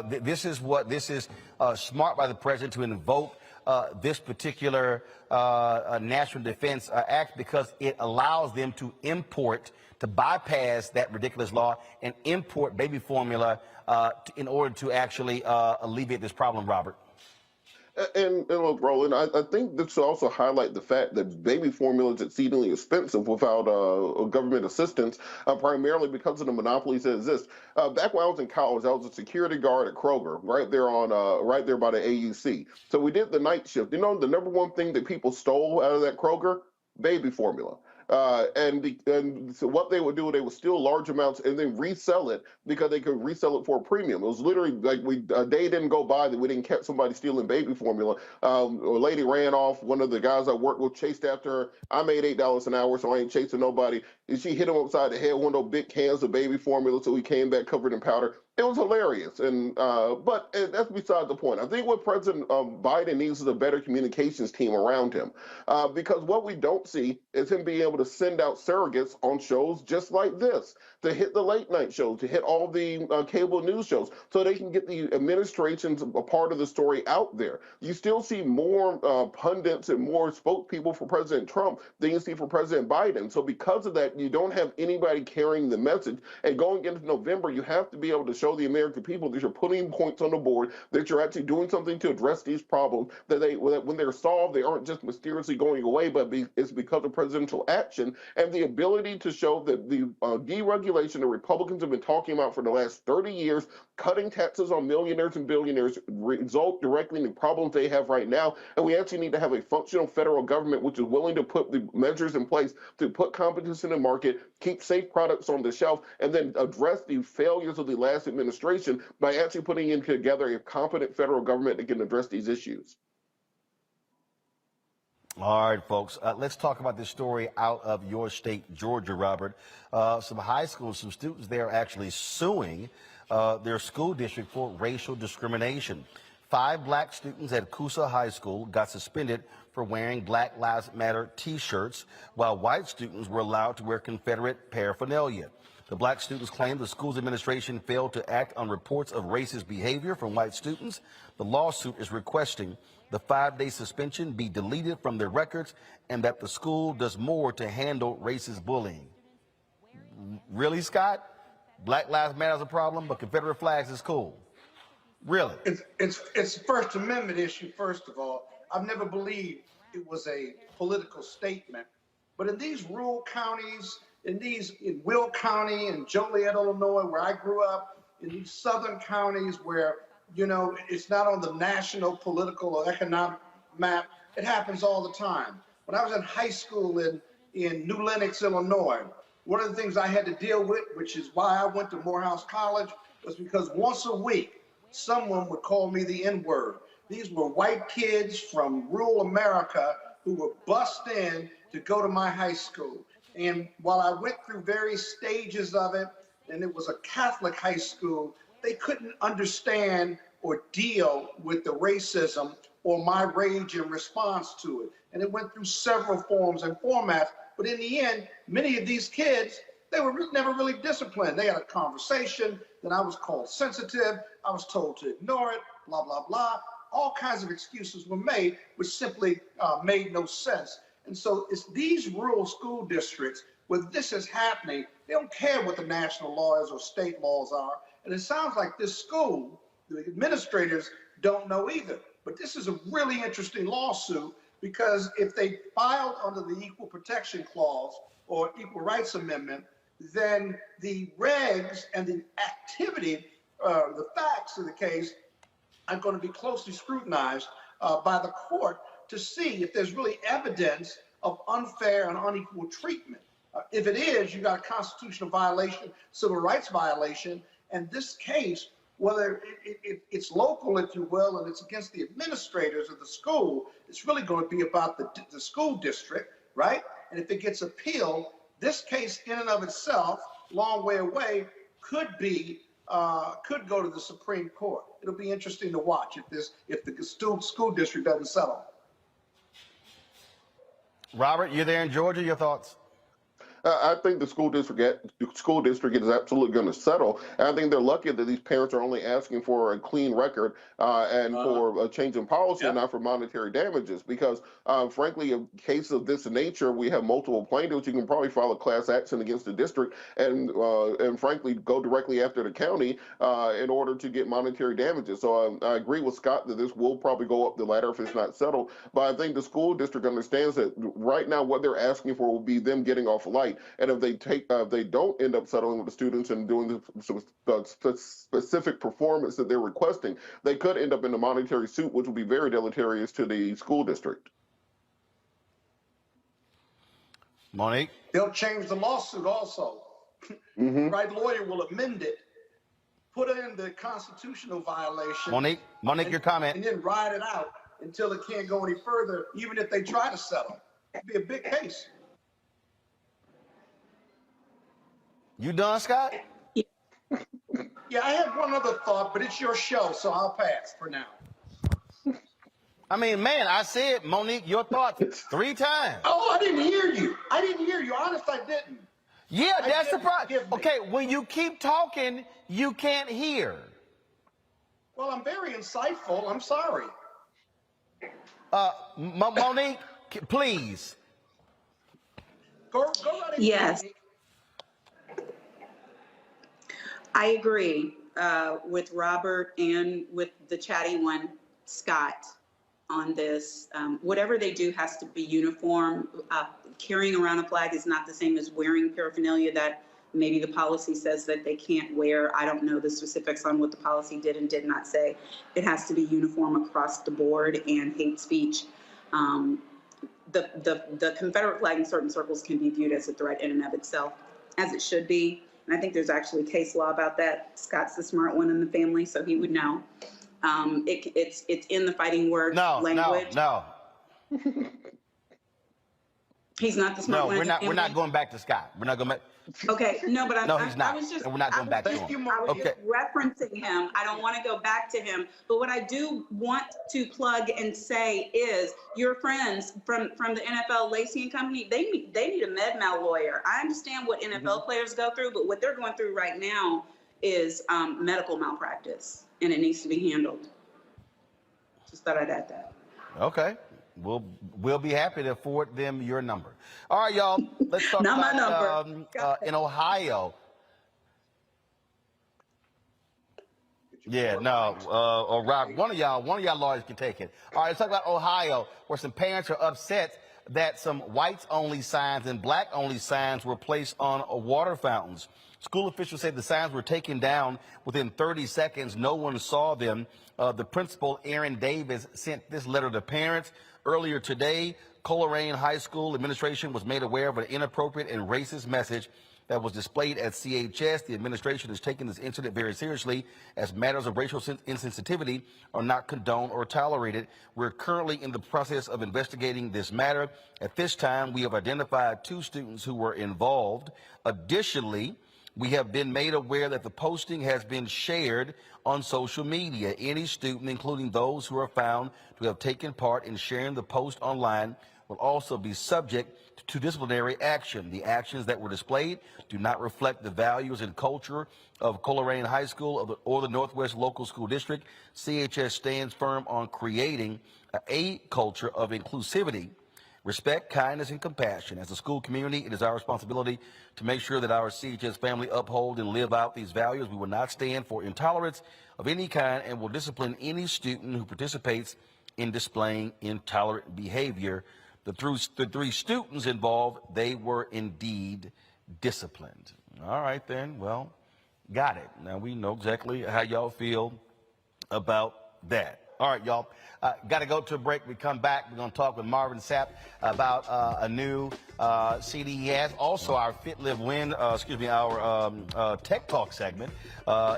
this is smart by the president to invoke this particular National Defense Act, because it allows them to bypass that ridiculous law and import baby formula in order to actually alleviate this problem, Robert. And look, Roland, I think this should also highlight the fact that baby formula is exceedingly expensive without government assistance, primarily because of the monopolies that exist. Back when I was in college, I was a security guard at Kroger, right there by the AUC. So we did the night shift. You know, the number one thing that people stole out of that Kroger? Baby formula. And so what they would do, they would steal large amounts and then resell it because they could resell it for a premium. It was literally like a day didn't go by that we didn't catch somebody stealing baby formula. A lady ran off. One of the guys I worked with chased after her. I made $8 an hour, so I ain't chasing nobody. And she hit him upside the head with one of those big cans of baby formula, so he came back covered in powder. It was hilarious, but that's beside the point. I think what President Biden needs is a better communications team around him, because what we don't see is him being able to send out surrogates on shows just like this, to hit the late night shows, to hit all the cable news shows, so they can get the administration's a part of the story out there. You still see more pundits and more spokespeople for President Trump than you see for President Biden. So because of that, you don't have anybody carrying the message. And going into November, you have to be able to show the American people that you're putting points on the board, that you're actually doing something to address these problems, that when they're solved, they aren't just mysteriously going away, but it's because of presidential action, and the ability to show that the deregulation the Republicans have been talking about for the last 30 years, cutting taxes on millionaires and billionaires, result directly in the problems they have right now. And we actually need to have a functional federal government which is willing to put the measures in place to put competition in the market, keep safe products on the shelf, and then address the failures of the last administration by actually putting in together a competent federal government that can address these issues. All right, folks, let's talk about this story out of your state, Georgia, Robert. Some high schools, some students there are actually suing their school district for racial discrimination. 5 black students at Coosa High School got suspended for wearing Black Lives Matter T-shirts, while white students were allowed to wear Confederate paraphernalia. The black students claim the school's administration failed to act on reports of racist behavior from white students. The lawsuit is requesting the 5-day suspension be deleted from their records and that the school does more to handle racist bullying. Really, Scott? Black Lives Matter is a problem, but Confederate flags is cool. Really? It's a First Amendment issue, first of all. I've never believed it was a political statement. But in these rural counties, in Will County and Joliet, Illinois, where I grew up, in these southern counties where, you know, it's not on the national political or economic map, it happens all the time. When I was in high school in New Lenox, Illinois, one of the things I had to deal with, which is why I went to Morehouse College, was because once a week, someone would call me the N-word. These were white kids from rural America who were bussed in to go to my high school. And while I went through various stages of it, and it was a Catholic high school, they couldn't understand or deal with the racism or my rage in response to it. And it went through several forms and formats. But in the end, many of these kids, they were never really disciplined. They had a conversation, then I was called sensitive, I was told to ignore it, blah, blah, blah. All kinds of excuses were made, which simply made no sense. And so it's these rural school districts where this is happening, they don't care what the national laws or state laws are. And it sounds like this school, the administrators don't know either. But this is a really interesting lawsuit because if they filed under the Equal Protection Clause or Equal Rights Amendment, then the regs and the activity, the facts of the case are going to be closely scrutinized by the court to see if there's really evidence of unfair and unequal treatment. If it is, you got a constitutional violation, civil rights violation, and this case, whether it's local, if you will, and it's against the administrators of the school, it's really going to be about the school district, right? And if it gets appealed, this case in and of itself, long way away, could go to the Supreme Court. It'll be interesting to watch if the school district doesn't settle. Robert, you're there in Georgia. Your thoughts? I think the school district is absolutely going to settle. And I think they're lucky that these parents are only asking for a clean record and for a change in policy, and not for monetary damages. Because, frankly, in case of this nature, we have multiple plaintiffs. You can probably file a class action against the district and frankly, go directly after the county in order to get monetary damages. So I agree with Scott that this will probably go up the ladder if it's not settled. But I think the school district understands that right now what they're asking for will be them getting off light. And if they don't end up settling with the students and doing the specific performance that they're requesting, they could end up in a monetary suit, which will be very deleterious to the school district. Monique? They'll change the lawsuit also. The right lawyer will amend it, put in the constitutional violation. Monique, your comment. And then ride it out until it can't go any further, even if they try to settle. It'd be a big case. You done, Scott? Yeah, I had one other thought, but it's your show, so I'll pass for now. I mean, man, I said, Monique, your thoughts 3 times. Oh, I didn't hear you. Honest, I didn't. Yeah, that's the problem. Okay, when you keep talking, you can't hear. Well, I'm very insightful. I'm sorry. Monique, please. Go right ahead. Yes. Monique. I agree with Robert and with the chatty one, Scott, on this. Whatever they do has to be uniform. Carrying around a flag is not the same as wearing paraphernalia that maybe the policy says that they can't wear. I don't know the specifics on what the policy did and did not say. It has to be uniform across the board, and hate speech. The Confederate flag in certain circles can be viewed as a threat in and of itself, as it should be. And I think there's actually case law about that. Scott's the smart one in the family, so he would know. It's in the fighting word language. No. He's not the smart No, one. we're not going back to Scott. We're not going back. Okay, no, but No, he's not. I was just, And we're not going back to him. I was just referencing him. I don't want to go back to him. But what I do want to plug and say is your friends from the NFL, Lacey and company, they need a med mal lawyer. I understand what NFL players go through, but what they're going through right now is medical malpractice, and it needs to be handled. Just thought I'd add that. Okay. We'll be happy to forward them your number. All right, y'all. Let's talk Not about my number. In Ohio. Yeah, no. Or Rob, one of y'all lawyers can take it. All right, let's talk about Ohio, where some parents are upset that some whites-only signs and black-only signs were placed on water fountains. School officials say the signs were taken down within 30 seconds. No one saw them. The principal, Aaron Davis, sent this letter to parents. Earlier today, Coleraine High School administration was made aware of an inappropriate and racist message that was displayed at CHS. The administration is taking this incident very seriously, as matters of racial insensitivity are not condoned or tolerated. We're currently in the process of investigating this matter. At this time, we have identified 2 students who were involved. Additionally, we have been made aware that the posting has been shared on social media. Any student, including those who are found to have taken part in sharing the post online, will also be subject to disciplinary action. The actions that were displayed do not reflect the values and culture of Coleraine High School or the Northwest Local School District. CHS stands firm on creating a culture of inclusivity, respect, kindness, and compassion. As a school community, it is our responsibility to make sure that our CHS family uphold and live out these values. We will not stand for intolerance of any kind and will discipline any student who participates in displaying intolerant behavior. The 3 students involved, they were indeed disciplined. All right, then. Well, got it. Now we know exactly how y'all feel about that. All right, y'all. Got to go to a break. We come back. We're going to talk with Marvin Sapp about a new CD he has. Also, our Fit, Live, Win, our Tech Talk segment.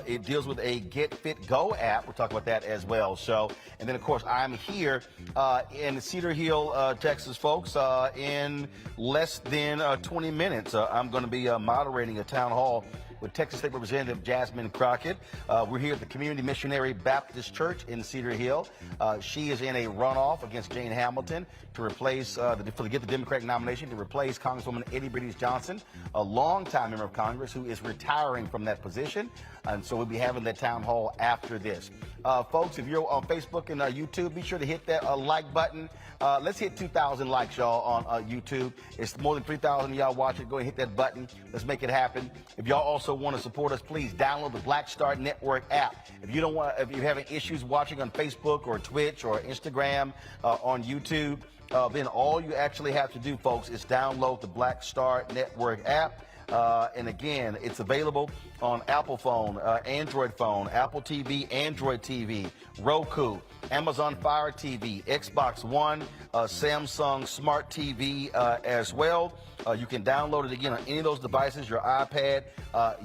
It deals with a Get Fit Go app. We'll talk about that as well. So, and then, of course, I'm here in Cedar Hill, Texas, folks. In less than 20 minutes, I'm going to be moderating a town hall with Texas State Representative Jasmine Crockett. We're here at the Community Missionary Baptist Church in Cedar Hill. She is in a runoff against Jane Hamilton to replace, to get the Democratic nomination to replace Congresswoman Eddie Breedis Johnson, a longtime member of Congress who is retiring from that position. And so we'll be having that town hall after this. Folks, if you're on Facebook and YouTube, be sure to hit that like button. Let's hit 2,000 likes, y'all, on YouTube. It's more than 3,000 of y'all watching. Go ahead and hit that button. Let's make it happen. If y'all also want to support us, please download the Black Star Network app. If you're having issues watching on Facebook or Twitch or Instagram, on YouTube, then all you actually have to do, folks, is download the Black Star Network app. And again, it's available on Apple phone, Android phone, Apple TV, Android TV, Roku, Amazon Fire TV, Xbox One, Samsung Smart TV as well. You can download it again on any of those devices, your iPad,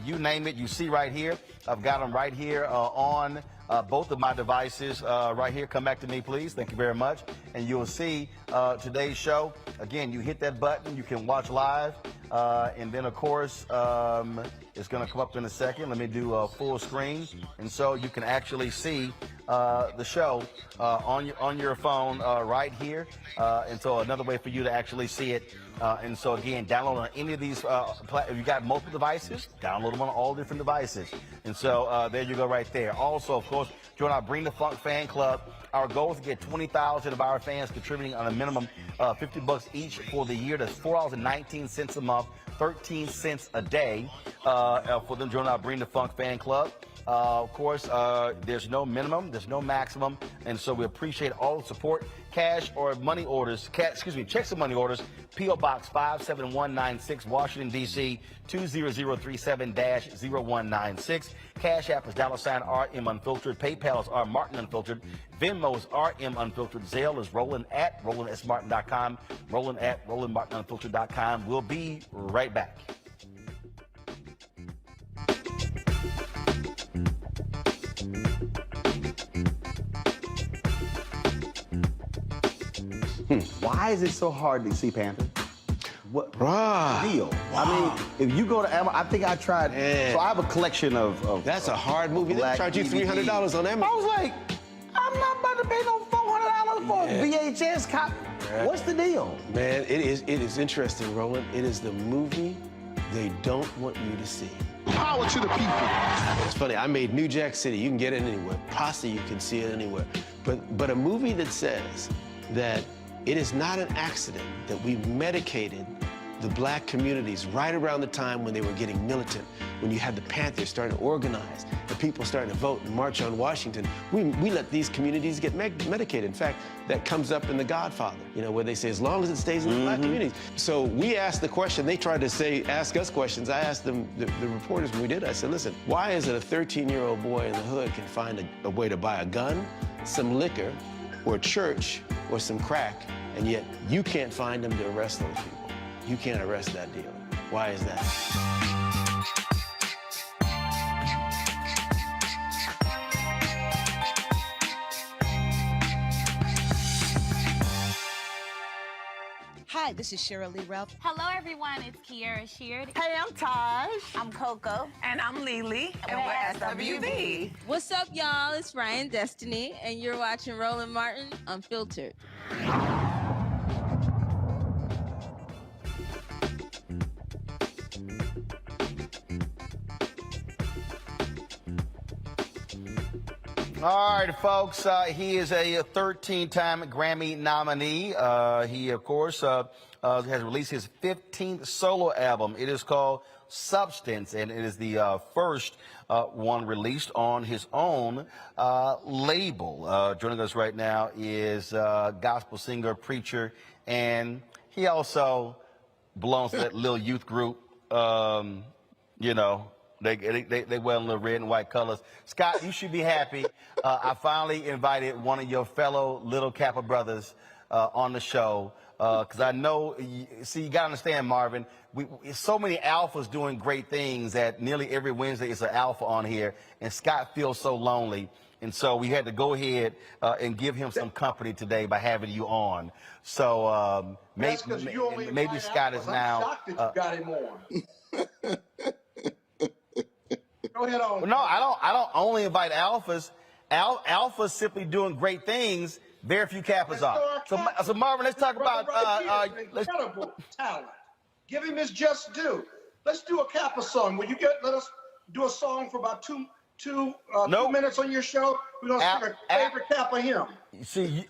you name it. You see right here, I've got them right here on both of my devices right here. Come back to me, please. Thank you very much. And you'll see today's show. Again, you hit that button. You can watch live. And then, of course, it's going to come up in a second. Let me do a full screen. And so you can actually see the show on your phone right here. And so another way for you to actually see it. And so, again, download on any of these. If you got multiple devices, download them on all different devices. And so there you go right there. Also, of course, join our Bring the Funk fan club. Our goal is to get 20,000 of our fans contributing on a minimum $50 each for the year. That's $4.19 a month, 13 cents a day for them to join our Bring the Funk fan club. Of course, there's no minimum, there's no maximum, and so we appreciate all the support. Cash or money orders, checks and money orders, P.O. Box 57196, Washington, D.C. 20037-0196. Cash App is $RM Unfiltered. PayPal is R Martin Unfiltered. Venmo is RM Unfiltered. Zelle is Roland at RolandSMartin.com. Roland at RolandMartinUnfiltered.com. We'll be right back. Why is it so hard to see Panther? What Bruh. deal? Wow. I mean, if you go to Amazon, I think I tried. Man. So I have a collection of That's a hard movie. They black charge you $300 DVDs. on Amazon. I was like, I'm not about to pay no $400 for a VHS copy. Yeah. What's the deal? Man, it is interesting, Roland. It is the movie they don't want you to see. Power to the people. It's funny, I made New Jack City. You can get it anywhere. Pasta, you can see it anywhere. But a movie that says that it is not an accident that we medicated the black communities right around the time when they were getting militant, when you had the Panthers starting to organize, the people starting to vote and march on Washington. We let these communities get medicated. In fact, that comes up in The Godfather, you know, where they say, as long as it stays in the black communities. So we asked the question, they tried to ask us questions. I asked them, the reporters when we did, I said, listen, why is it a 13-year-old boy in the hood can find a way to buy a gun, some liquor, or a church, or some crack, and yet you can't find them to arrest those people? You can't arrest that dealer. Why is that? Hi, this is Cheryl Lee Ralph. Hello, everyone. It's Kiara Sheard. Hey, I'm Taj. I'm Coco. And I'm Lily. And we're SWV. What's up, y'all? It's Ryan Destiny, and you're watching Roland Martin Unfiltered. All right, folks, he is a 13-time Grammy nominee. He, of course, has released his 15th solo album. It is called Substance, and it is the first one released on his own label. Joining us right now is gospel singer, preacher, and he also belongs to that little youth group, you know. They wear little red and white colors. Scott, you should be happy. I finally invited one of your fellow Little Kappa brothers on the show because I know, see, you got to understand, Marvin, so many alphas doing great things that nearly every Wednesday is an alpha on here, and Scott feels so lonely. And so we had to go ahead and give him some company today by having you on. So maybe Scott is now. I'm shocked that you got him on. Go ahead on. Well, no, I don't only invite alphas. Alphas simply doing great things. Very few Kappas are. So Marvin, let's talk about incredible talent. Give him his just due. Let's do a Kappa song. Will you let us do a song for about two minutes on your show? We're gonna sing our favorite Kappa hymn. See,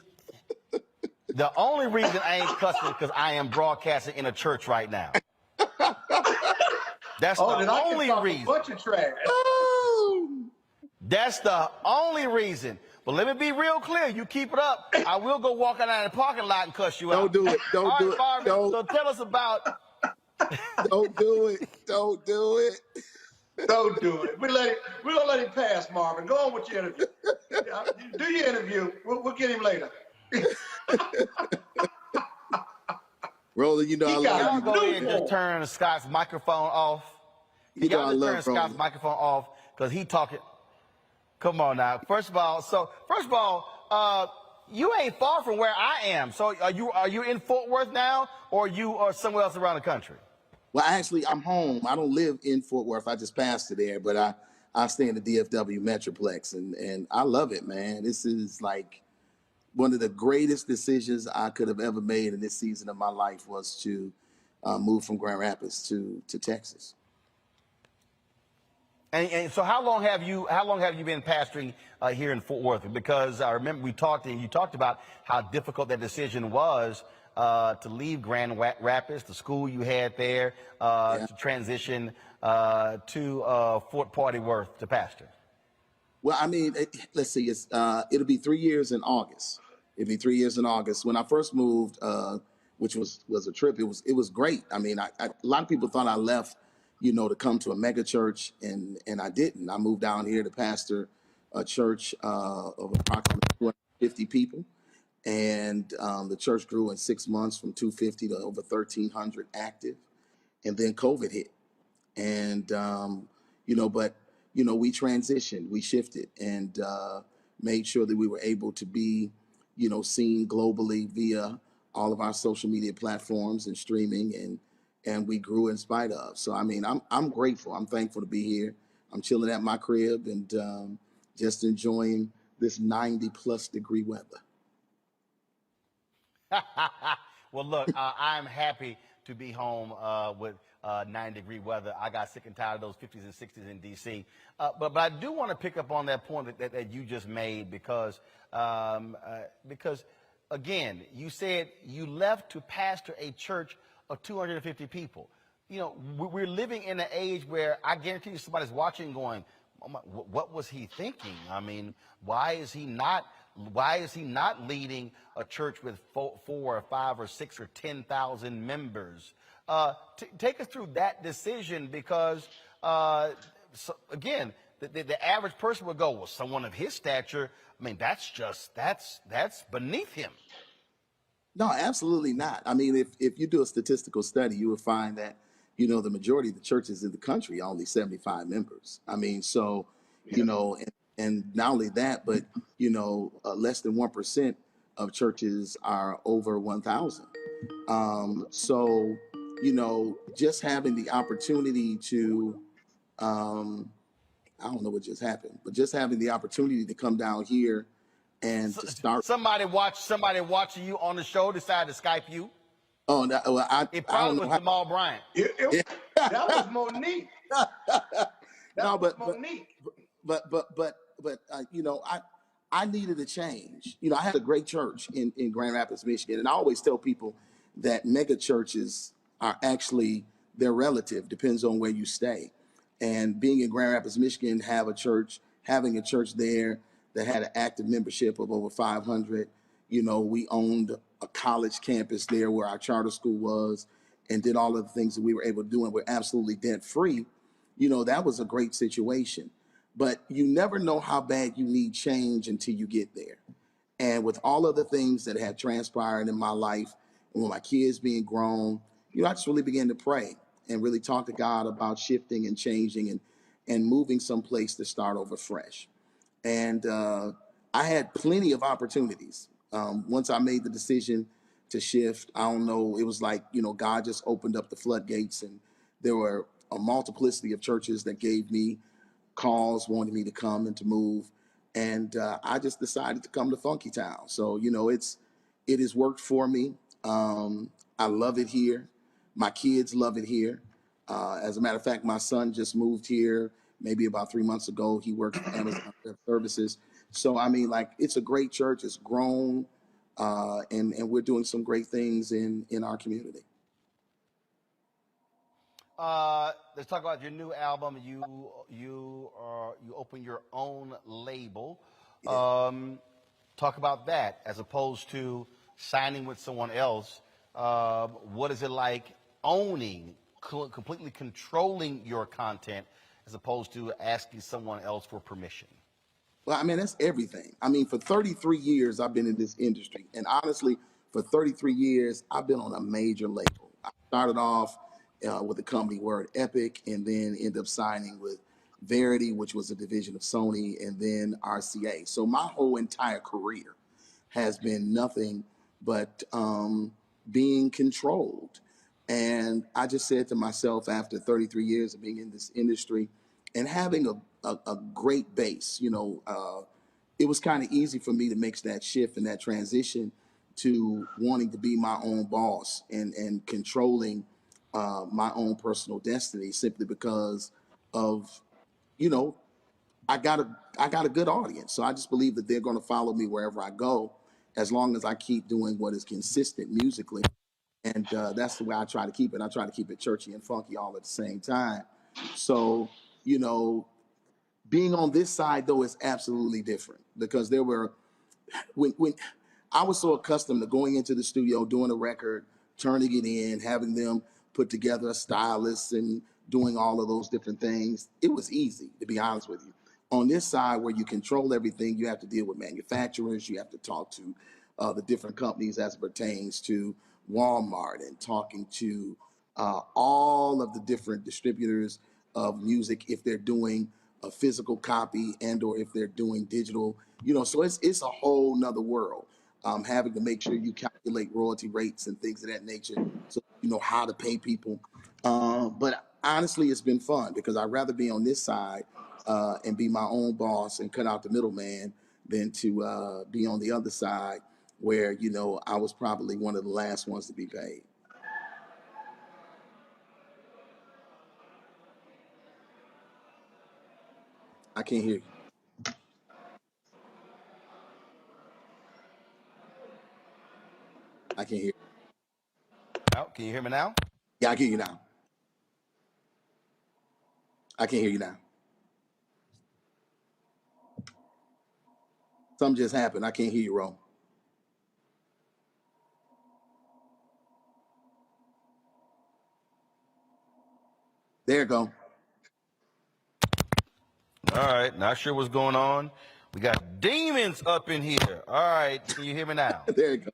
the only reason I ain't cussing is because I am broadcasting in a church right now. That's the only reason. A bunch of trash. That's the only reason. But let me be real clear. You keep it up, I will go walk out in the parking lot and cuss you out. Don't do it. Don't do it. Marvin, don't. So tell us about. Don't do it. Don't do it. Don't do it. We're gonna let him pass, Marvin. Go on with your interview. Do your interview. We'll get him later. Roland, you know I love you. Y'all go ahead and just turn Scott's microphone off. You know I love turn Scott's microphone off because he talking. Come on now. First of all, you ain't far from where I am. So are you in Fort Worth now, or you are somewhere else around the country? Well, actually, I'm home. I don't live in Fort Worth. I just passed through there, but I stay in the DFW Metroplex, and I love it, man. This is like one of the greatest decisions I could have ever made in this season of my life was to move from Grand Rapids to Texas. And so how long have you been pastoring here in Fort Worth? Because I remember you talked about how difficult that decision was to leave Grand Rapids, the school you had there, to transition to Fort Party Worth to pastor. Well, I mean, let's see, it'll be 3 years in August. It'll be 3 years in August. When I first moved, which was a trip, it was great. I mean, a lot of people thought I left, you know, to come to a mega church, and I didn't. I moved down here to pastor a church of approximately 250 people, and the church grew in 6 months from 250 to over 1,300 active, and then COVID hit, and we transitioned, we shifted, and made sure that we were able to be, seen globally via all of our social media platforms and streaming, and and we grew in spite of. So I mean, I'm grateful. I'm thankful to be here. I'm chilling at my crib and just enjoying this 90+ degree weather. Well, look, I'm happy to be home with 90-degree weather. I got sick and tired of those 50s and 60s in D.C. But I do want to pick up on that point that you just made because, again, you said you left to pastor a church of 250 people. You know, we're living in an age where I guarantee you somebody's watching going, what was he thinking? I mean, why is he not leading a church with 4 or 5 or 6 or 10,000 members? Take us through that decision because, so again, the average person would go, well, someone of his stature, I mean, that's beneath him. No, absolutely not. I mean, if you do a statistical study, you would find that, you know, the majority of the churches in the country are only 75 members. I mean, so, you know, and not only that, but, you know, less than 1% of churches are over 1,000. So, you know, just having the opportunity to, I don't know what just happened, but just having the opportunity to come down here and to start. Somebody watching you on the show decided to Skype you. Oh, no, well, It I probably don't know was Jamal Bryant. That was Monique. No, but Monique. you know, I needed a change. You know, I had a great church in Grand Rapids, Michigan, and I always tell people that mega churches are actually they're relative, depends on where you stay. And being in Grand Rapids, Michigan, having a church there that had an active membership of over 500. You know, we owned a college campus there where our charter school was, and did all of the things that we were able to do, and we're absolutely debt free. You know, that was a great situation. But you never know how bad you need change until you get there. And with all of the things that had transpired in my life, and with my kids being grown, you know, I just really began to pray and really talk to God about shifting and changing and moving someplace to start over fresh. And I had plenty of opportunities. Once I made the decision to shift, I don't know, it was like, you know, God just opened up the floodgates, and there were a multiplicity of churches that gave me calls, wanted me to come and to move. And I just decided to come to Funky Town. So, you know, it has worked for me. I love it here. My kids love it here. As a matter of fact, my son just moved here maybe about 3 months ago. He works for Amazon Web Services. So, I mean, like, it's a great church. It's grown, and we're doing some great things in our community. Let's talk about your new album. You open your own label. Talk about that as opposed to signing with someone else. What is it like owning, completely controlling your content as opposed to asking someone else for permission? Well, I mean, that's everything. I mean, for 33 years, I've been in this industry. And honestly, for 33 years, I've been on a major label. I started off with the company Word Epic, and then ended up signing with Verity, which was a division of Sony, and then RCA. So my whole entire career has been nothing but being controlled. And I just said to myself, after 33 years of being in this industry and having a great base, you know, it was kind of easy for me to make that shift and that transition to wanting to be my own boss and controlling my own personal destiny, simply because of, you know, I got a good audience. So I just believe that they're going to follow me wherever I go, as long as I keep doing what is consistent musically. And that's the way I try to keep it. I try to keep it churchy and funky all at the same time. So, you know, being on this side, though, is absolutely different, because there were, when I was so accustomed to going into the studio, doing a record, turning it in, having them put together a stylist and doing all of those different things, it was easy, to be honest with you. On this side, where you control everything, you have to deal with manufacturers, you have to talk to the different companies as it pertains to Walmart, and talking to all of the different distributors of music, if they're doing a physical copy and or if they're doing digital, you know, so it's a whole nother world. Having to make sure you calculate royalty rates and things of that nature, so you know how to pay people. But honestly, it's been fun because I'd rather be on this side and be my own boss and cut out the middleman than to be on the other side where, you know, I was probably one of the last ones to be paid. I can't hear you. I can't hear you. Now, can you hear me now? Yeah, I can hear you now. I can't hear you now. Something just happened. I can't hear you, Ro. There you go. All right, not sure what's going on. We got demons up in here. All right, can you hear me now? There you go.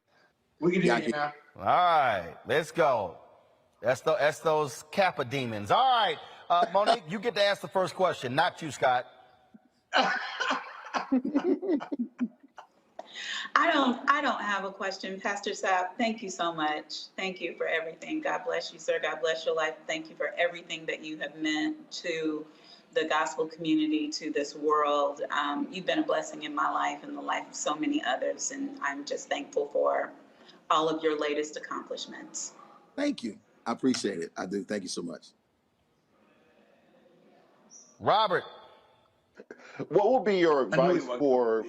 We can hear you now. All right, let's go. That's those Kappa demons. All right, Monique, you get to ask the first question, not you, Scott. I don't have a question. Pastor Sapp, thank you so much. Thank you for everything. God bless you, sir. God bless your life. Thank you for everything that you have meant to the gospel community, to this world. You've been a blessing in my life and the life of so many others, and I'm just thankful for all of your latest accomplishments. Thank you. I appreciate it. I do. Thank you so much. Robert. What would be your advice for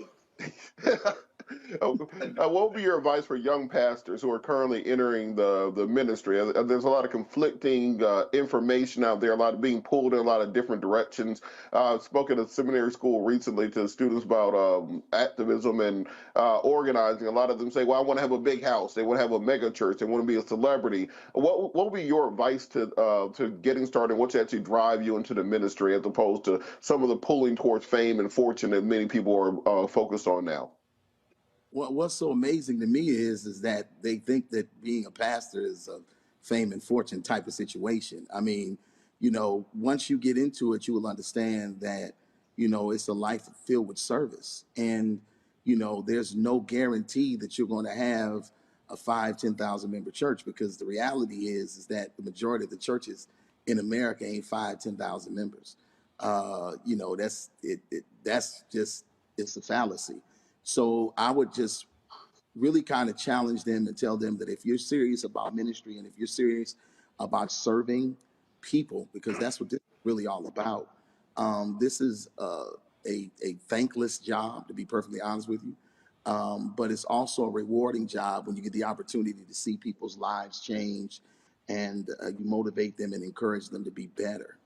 what would be your advice for young pastors who are currently entering the ministry? There's a lot of conflicting information out there, a lot of being pulled in a lot of different directions. I've spoken at seminary school recently to students about activism and organizing. A lot of them say, well, I want to have a big house. They want to have a mega church. They want to be a celebrity. What would be your advice to getting started? What should actually drive you into the ministry as opposed to some of the pulling towards fame and fortune that many people are focused on now? What's so amazing to me is that they think that being a pastor is a fame and fortune type of situation. I mean, you know, once you get into it, you will understand that, you know, it's a life filled with service. And, you know, there's no guarantee that you're going to have a 5,000-10,000 member church, because the reality is that the majority of the churches in America ain't 5,000-10,000 members. You know, that's just, it's a fallacy. So I would just really kind of challenge them and tell them that if you're serious about ministry and if you're serious about serving people, because that's what this is really all about, this is a thankless job, to be perfectly honest with you. But it's also a rewarding job when you get the opportunity to see people's lives change and you motivate them and encourage them to be better.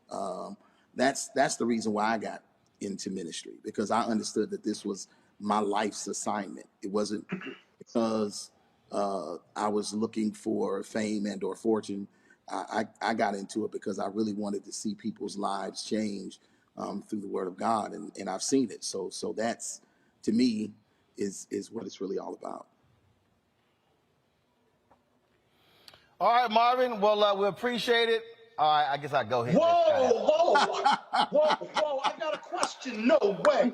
That's the reason why I got into ministry, because I understood that this was my life's assignment. It wasn't because I was looking for fame and or fortune. I got into it because I really wanted to see people's lives change through the Word of God, and I've seen it. So that's, to me, is what it's really all about. All right, Marvin. Well, we appreciate it. All right, I guess I'll go ahead. Whoa! I got a question. No way.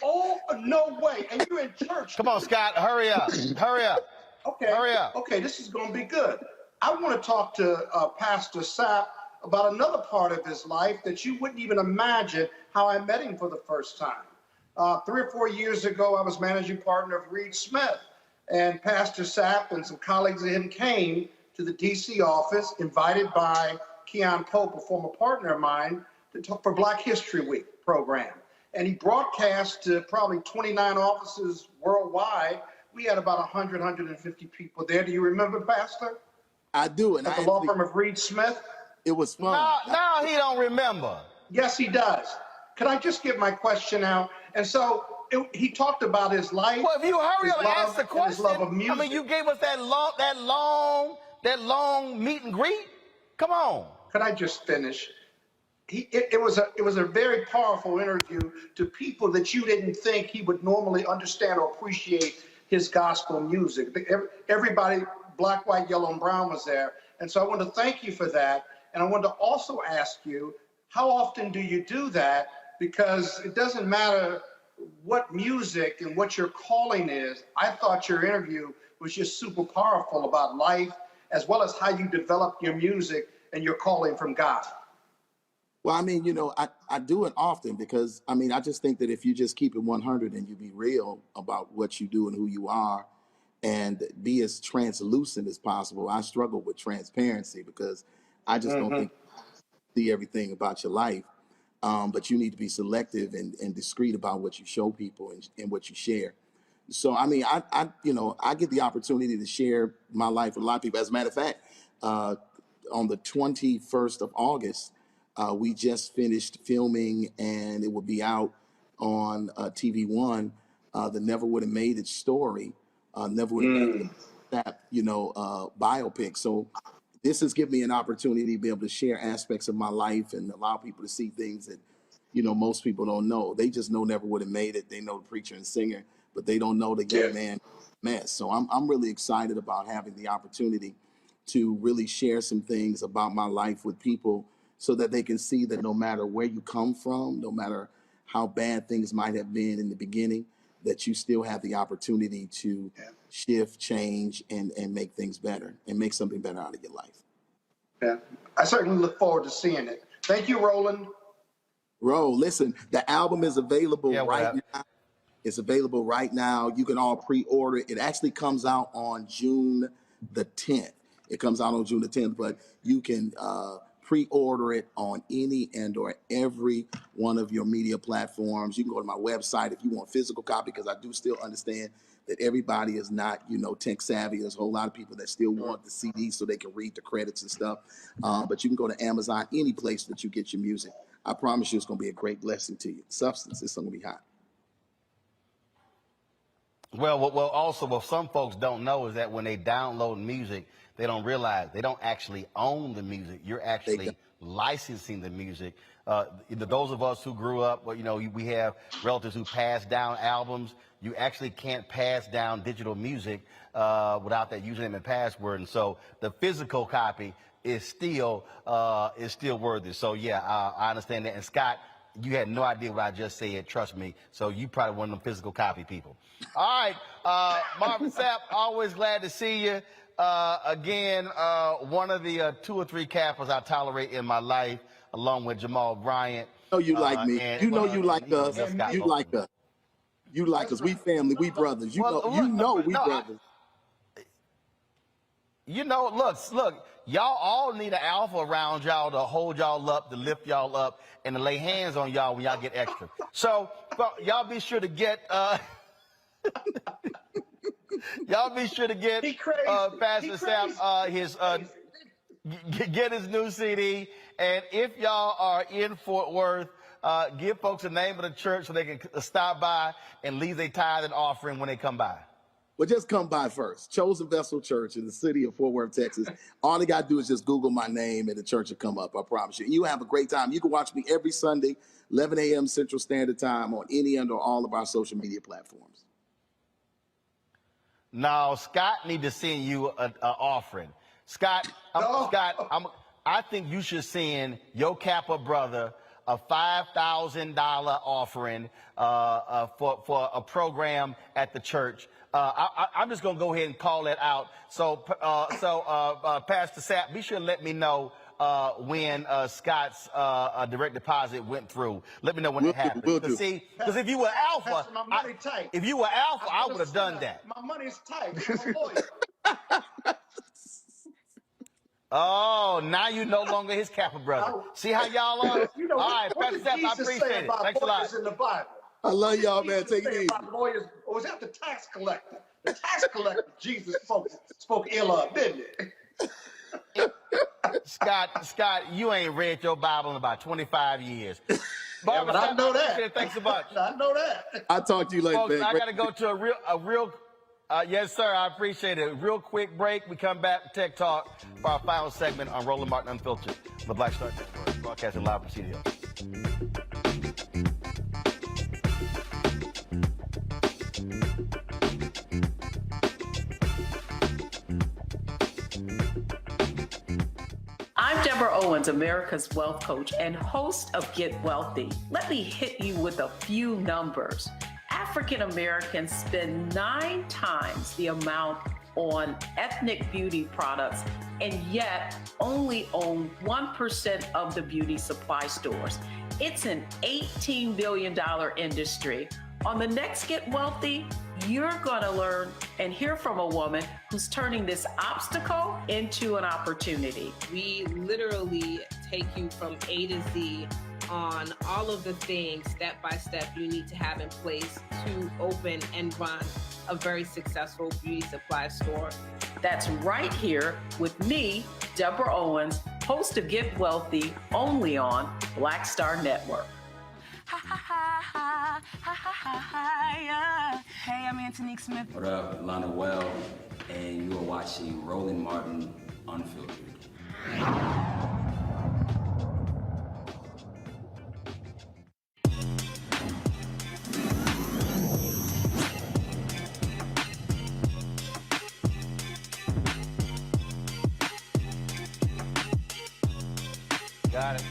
Oh, no way. And you're in church. Come on, Scott. Hurry up. Okay. Hurry up. Okay, this is going to be good. I want to talk to Pastor Sapp about another part of his life that you wouldn't even imagine how I met him for the first time. 3 or 4 years ago, I was managing partner of Reed Smith, and Pastor Sapp and some colleagues of him came to the D.C. office, invited by Keon Pope, a former partner of mine, to talk for Black History Week program. And he broadcast to probably 29 offices worldwide. We had about 100, 150 people there. Do you remember, Pastor? I do. And at the law firm of Reed Smith? It was fun. No, he don't remember. Yes, he does. Could I just get my question out? And so he talked about his life. Well, if you hurry up and ask the question, his love of music. I mean, you gave us that long meet and greet. Come on. Could I just finish? It was a very powerful interview to people that you didn't think he would normally understand or appreciate his gospel music. Everybody, black, white, yellow, and brown, was there. And so I want to thank you for that. And I want to also ask you, how often do you do that? Because it doesn't matter what music and what your calling is. I thought your interview was just super powerful about life as well as how you develop your music and your calling from God? Well, I mean, I do it often because, I mean, I just think that if you just keep it 100 and you be real about what you do and who you are and be as translucent as possible. I struggle with transparency because I just don't think you see everything about your life. But you need to be selective and discreet about what you show people and what you share. So, I mean, I get the opportunity to share my life with a lot of people. As a matter of fact, on the 21st of August, we just finished filming, and it will be out on TV One. The Never Would Have Made It story, Never Would Have Made It, that biopic. So this has given me an opportunity to be able to share aspects of my life and allow people to see things that most people don't know. They just know Never Would Have Made It. They know the preacher and singer, but they don't know the young man mess. So I'm really excited about having the opportunity to really share some things about my life with people so that they can see that no matter where you come from, no matter how bad things might have been in the beginning, that you still have the opportunity to shift, change, and make things better and make something better out of your life. Yeah, I certainly look forward to seeing it. Thank you, Roland. Listen, the album is available right now. It's available right now. You can all pre-order it. It actually comes out on June the 10th. It comes out on June the 10th, but you can pre-order it on any and or every one of your media platforms. You can go to my website if you want physical copy, because I do still understand that everybody is not, tech savvy. There's a whole lot of people that still want the CD so they can read the credits and stuff. But you can go to Amazon, any place that you get your music. I promise you it's going to be a great blessing to you. Substance is going to be hot. Well, also, what some folks don't know is that when they download music, they don't realize they don't actually own the music. You're actually licensing the music. Those of us who grew up, we have relatives who pass down albums. You actually can't pass down digital music without that username and password. And so the physical copy is still worthy. So yeah, I understand that. And Scott, you had no idea what I just said. Trust me. So you probably one of them physical copy people. All right, Marvin Sapp, always glad to see you. Again, one of the 2 or 3 Kappas I tolerate in my life, along with Jamal Bryant. You like me. You like us. You like us. You like us. We family. We brothers. We brothers. Look, y'all all need an alpha around y'all to hold y'all up, to lift y'all up, and to lay hands on y'all when y'all get extra. So, y'all be sure to get, Pastor Sapp get his new CD. And if y'all are in Fort Worth, give folks the name of the church so they can stop by and leave their tithe and offering when they come by. Well, just come by first. Chosen Vessel Church in the city of Fort Worth, Texas. All they got to do is just Google my name and the church will come up. I promise you. You have a great time. You can watch me every Sunday, 11 a.m. Central Standard Time on any and or all of our social media platforms. Now, Scott need to send you an offering. Scott, I think you should send your Kappa brother a $5,000 offering for a program at the church. I'm just going to go ahead and call that out. So Pastor Sapp, be sure to let me know when Scott's direct deposit went through. Let me know when it happened. Because if you were alpha, I would have done that. My money's tight. I'm a lawyer. Oh, now you no longer his Kappa brother. See how y'all are? All right, Pastor Sapp, I appreciate it. Thanks a lot. In the Bible? I love y'all, man. Take it easy. Lawyers, or was that the tax collector? The tax collector Jesus spoke ill of, didn't it? Scott, you ain't read your Bible in about 25 years. Yeah, but I know that. Thanks a bunch. I know that. I'll talk to you later, folks, man. I got to go to a real yes, sir, I appreciate it. Real quick break. We come back to Tech Talk for our final segment on Roland Martin Unfiltered, the Black Star Network, broadcasting live from studio. I'm Deborah Owens, America's Wealth Coach and host of Get Wealthy. Let me hit you with a few numbers. African Americans spend 9 times the amount on ethnic beauty products and yet only own 1% of the beauty supply stores. It's an $18 billion industry. On the next Get Wealthy, you're going to learn and hear from a woman who's turning this obstacle into an opportunity. We literally take you from A to Z on all of the things step by step you need to have in place to open and run a very successful beauty supply store. That's right here with me, Deborah Owens, host of Get Wealthy, only on Black Star Network. Hey, I'm Antonique Smith. What up, Lana Well, and you are watching Roland Martin Unfiltered. Got it.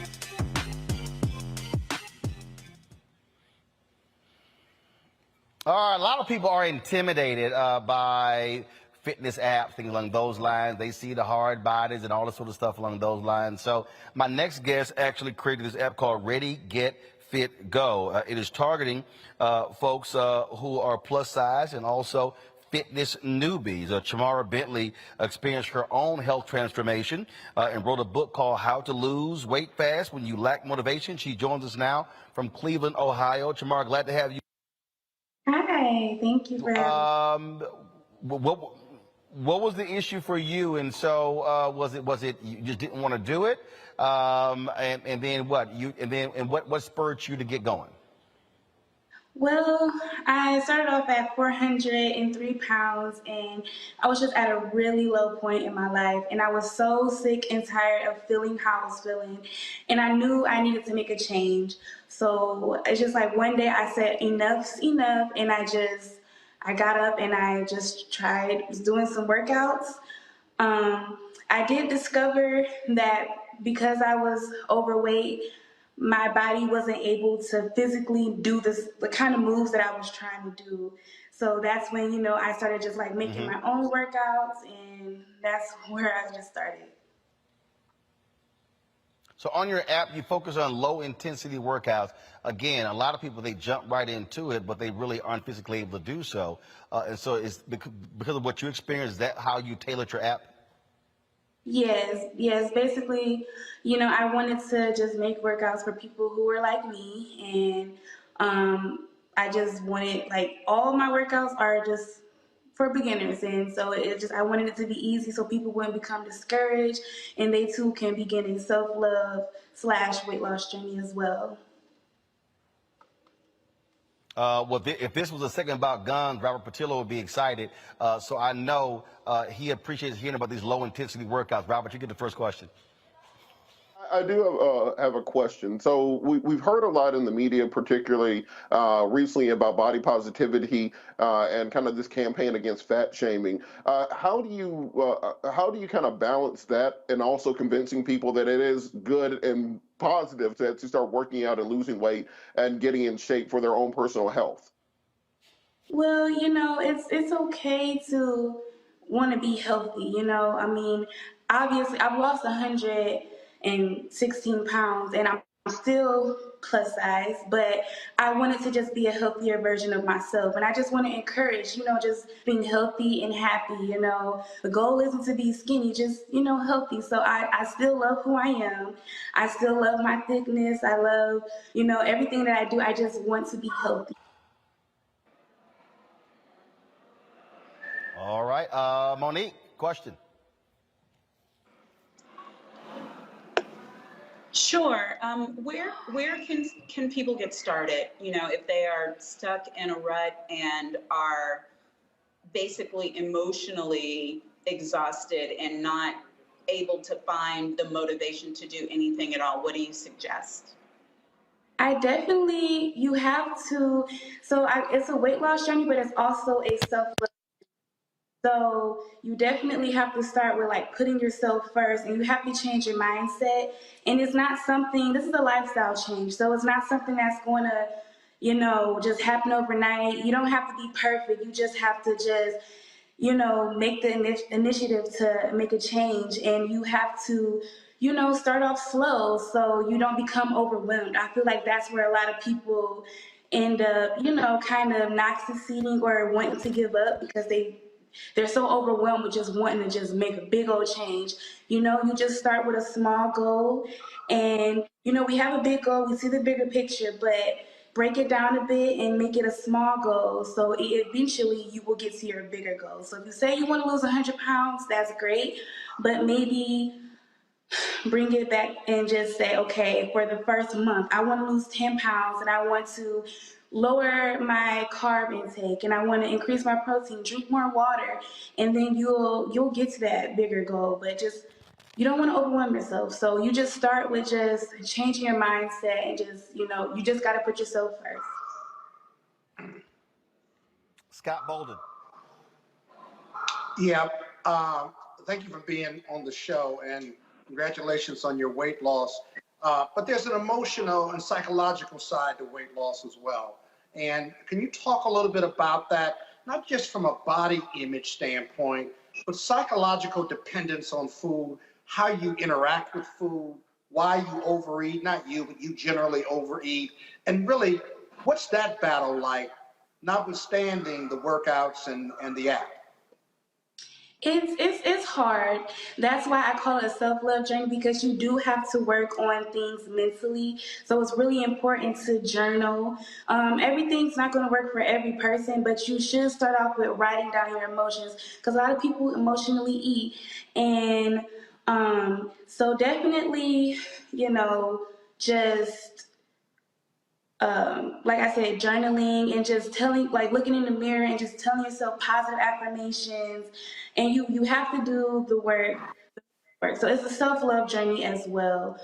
All right, a lot of people are intimidated by fitness apps, things along those lines. They see the hard bodies and all this sort of stuff along those lines. So my next guest actually created this app called Ready, Get, Fit, Go. It is targeting folks who are plus size and also fitness newbies. Chamara Bentley experienced her own health transformation and wrote a book called How to Lose Weight Fast When You Lack Motivation. She joins us now from Cleveland, Ohio. Chamara, glad to have you. Hi, thank you for having me. What was the issue for you? And so was it you just didn't want to do it? And then what spurred you to get going? Well, I started off at 403 pounds, and I was just at a really low point in my life, and I was so sick and tired of feeling how I was feeling, and I knew I needed to make a change. So it's just like one day I said, enough's enough, and I got up and I just tried doing some workouts. I did discover that because I was overweight, my body wasn't able to physically do the kind of moves that I was trying to do. So that's when, I started just like making my own workouts, and that's where I just started. So on your app, you focus on low intensity workouts. Again, a lot of people, they jump right into it, but they really aren't physically able to do so. And so it's because of what you experienced, is that how you tailored your app? Yes. Basically, I wanted to just make workouts for people who were like me, and I just wanted, like, all my workouts are just for beginners, and so I wanted it to be easy so people wouldn't become discouraged, and they too can begin a self-love / weight loss journey as well. If this was a segment about guns, Robert Patillo would be excited. So I know he appreciates hearing about these low-intensity workouts. Robert, you get the first question. I do have a question. So we've heard a lot in the media, particularly recently, about body positivity and kind of this campaign against fat shaming. How do you kind of balance that and also convincing people that it is good and positive to start working out and losing weight and getting in shape for their own personal health? Well, it's okay to want to be healthy. I mean, obviously, I've lost 116 pounds, and I'm still plus size, but I wanted to just be a healthier version of myself. And I just want to encourage, just being healthy and happy. The goal isn't to be skinny, just, healthy. So I still love who I am. I still love my thickness. I love, everything that I do. I just want to be healthy. All right. Monique, question. Sure. Where can people get started? If they are stuck in a rut and are basically emotionally exhausted and not able to find the motivation to do anything at all, what do you suggest? You have to. It's a weight loss journey, but it's also a self-love. So you definitely have to start with like putting yourself first, and you have to change your mindset. And it's not something, this is a lifestyle change. So it's not something that's going to, just happen overnight. You don't have to be perfect. You just have to make the initiative to make a change. And you have to, start off slow so you don't become overwhelmed. I feel like that's where a lot of people end up, kind of not succeeding or wanting to give up because they're so overwhelmed with just wanting to just make a big old change. You just start with a small goal, and we have a big goal, we see the bigger picture, but break it down a bit and make it a small goal so eventually you will get to your bigger goal. So if you say you want to lose 100 pounds, that's great, but maybe bring it back and just say, okay, for the first month, I want to lose 10 pounds and I want to lower my carb intake and I want to increase my protein, drink more water, and then you'll get to that bigger goal. But just, you don't want to overwhelm yourself. So you just start with just changing your mindset and just, you just got to put yourself first. Scott Bolden. Yeah. Thank you for being on the show, and congratulations on your weight loss. But there's an emotional and psychological side to weight loss as well. And can you talk a little bit about that, not just from a body image standpoint, but psychological dependence on food, how you interact with food, why you overeat, not you, but you generally overeat, and really, what's that battle like, notwithstanding the workouts and the app? It's hard. That's why I call it a self-love journey, because you do have to work on things mentally. So it's really important to journal. Everything's not going to work for every person, but you should start off with writing down your emotions, because a lot of people emotionally eat. And so definitely, just like I said, journaling and just looking in the mirror and just telling yourself positive affirmations. And you have to do the work. So it's a self-love journey as well.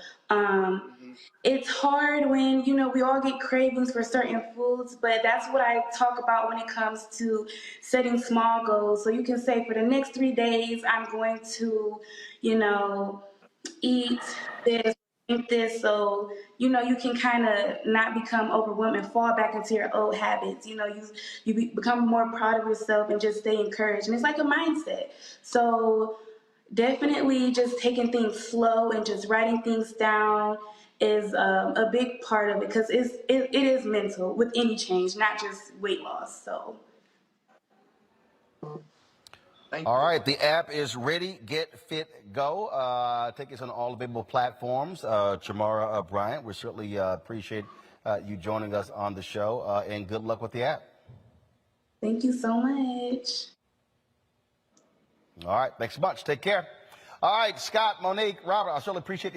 It's hard when, we all get cravings for certain foods, but that's what I talk about when it comes to setting small goals. So you can say, for the next 3 days, I'm going to, eat this, drink this, so you can kind of not become overwhelmed and fall back into your old habits. You become more proud of yourself and just stay encouraged. And it's like a mindset. So definitely just taking things slow and just writing things down is a big part of it, because it is mental with any change, not just weight loss. So. All right, the app is ready, get fit, go. Take us on all available platforms. Jamara Bryant, we certainly appreciate you joining us on the show, and good luck with the app. Thank you so much. All right, thanks so much. Take care. All right, Scott, Monique, Robert, I certainly appreciate the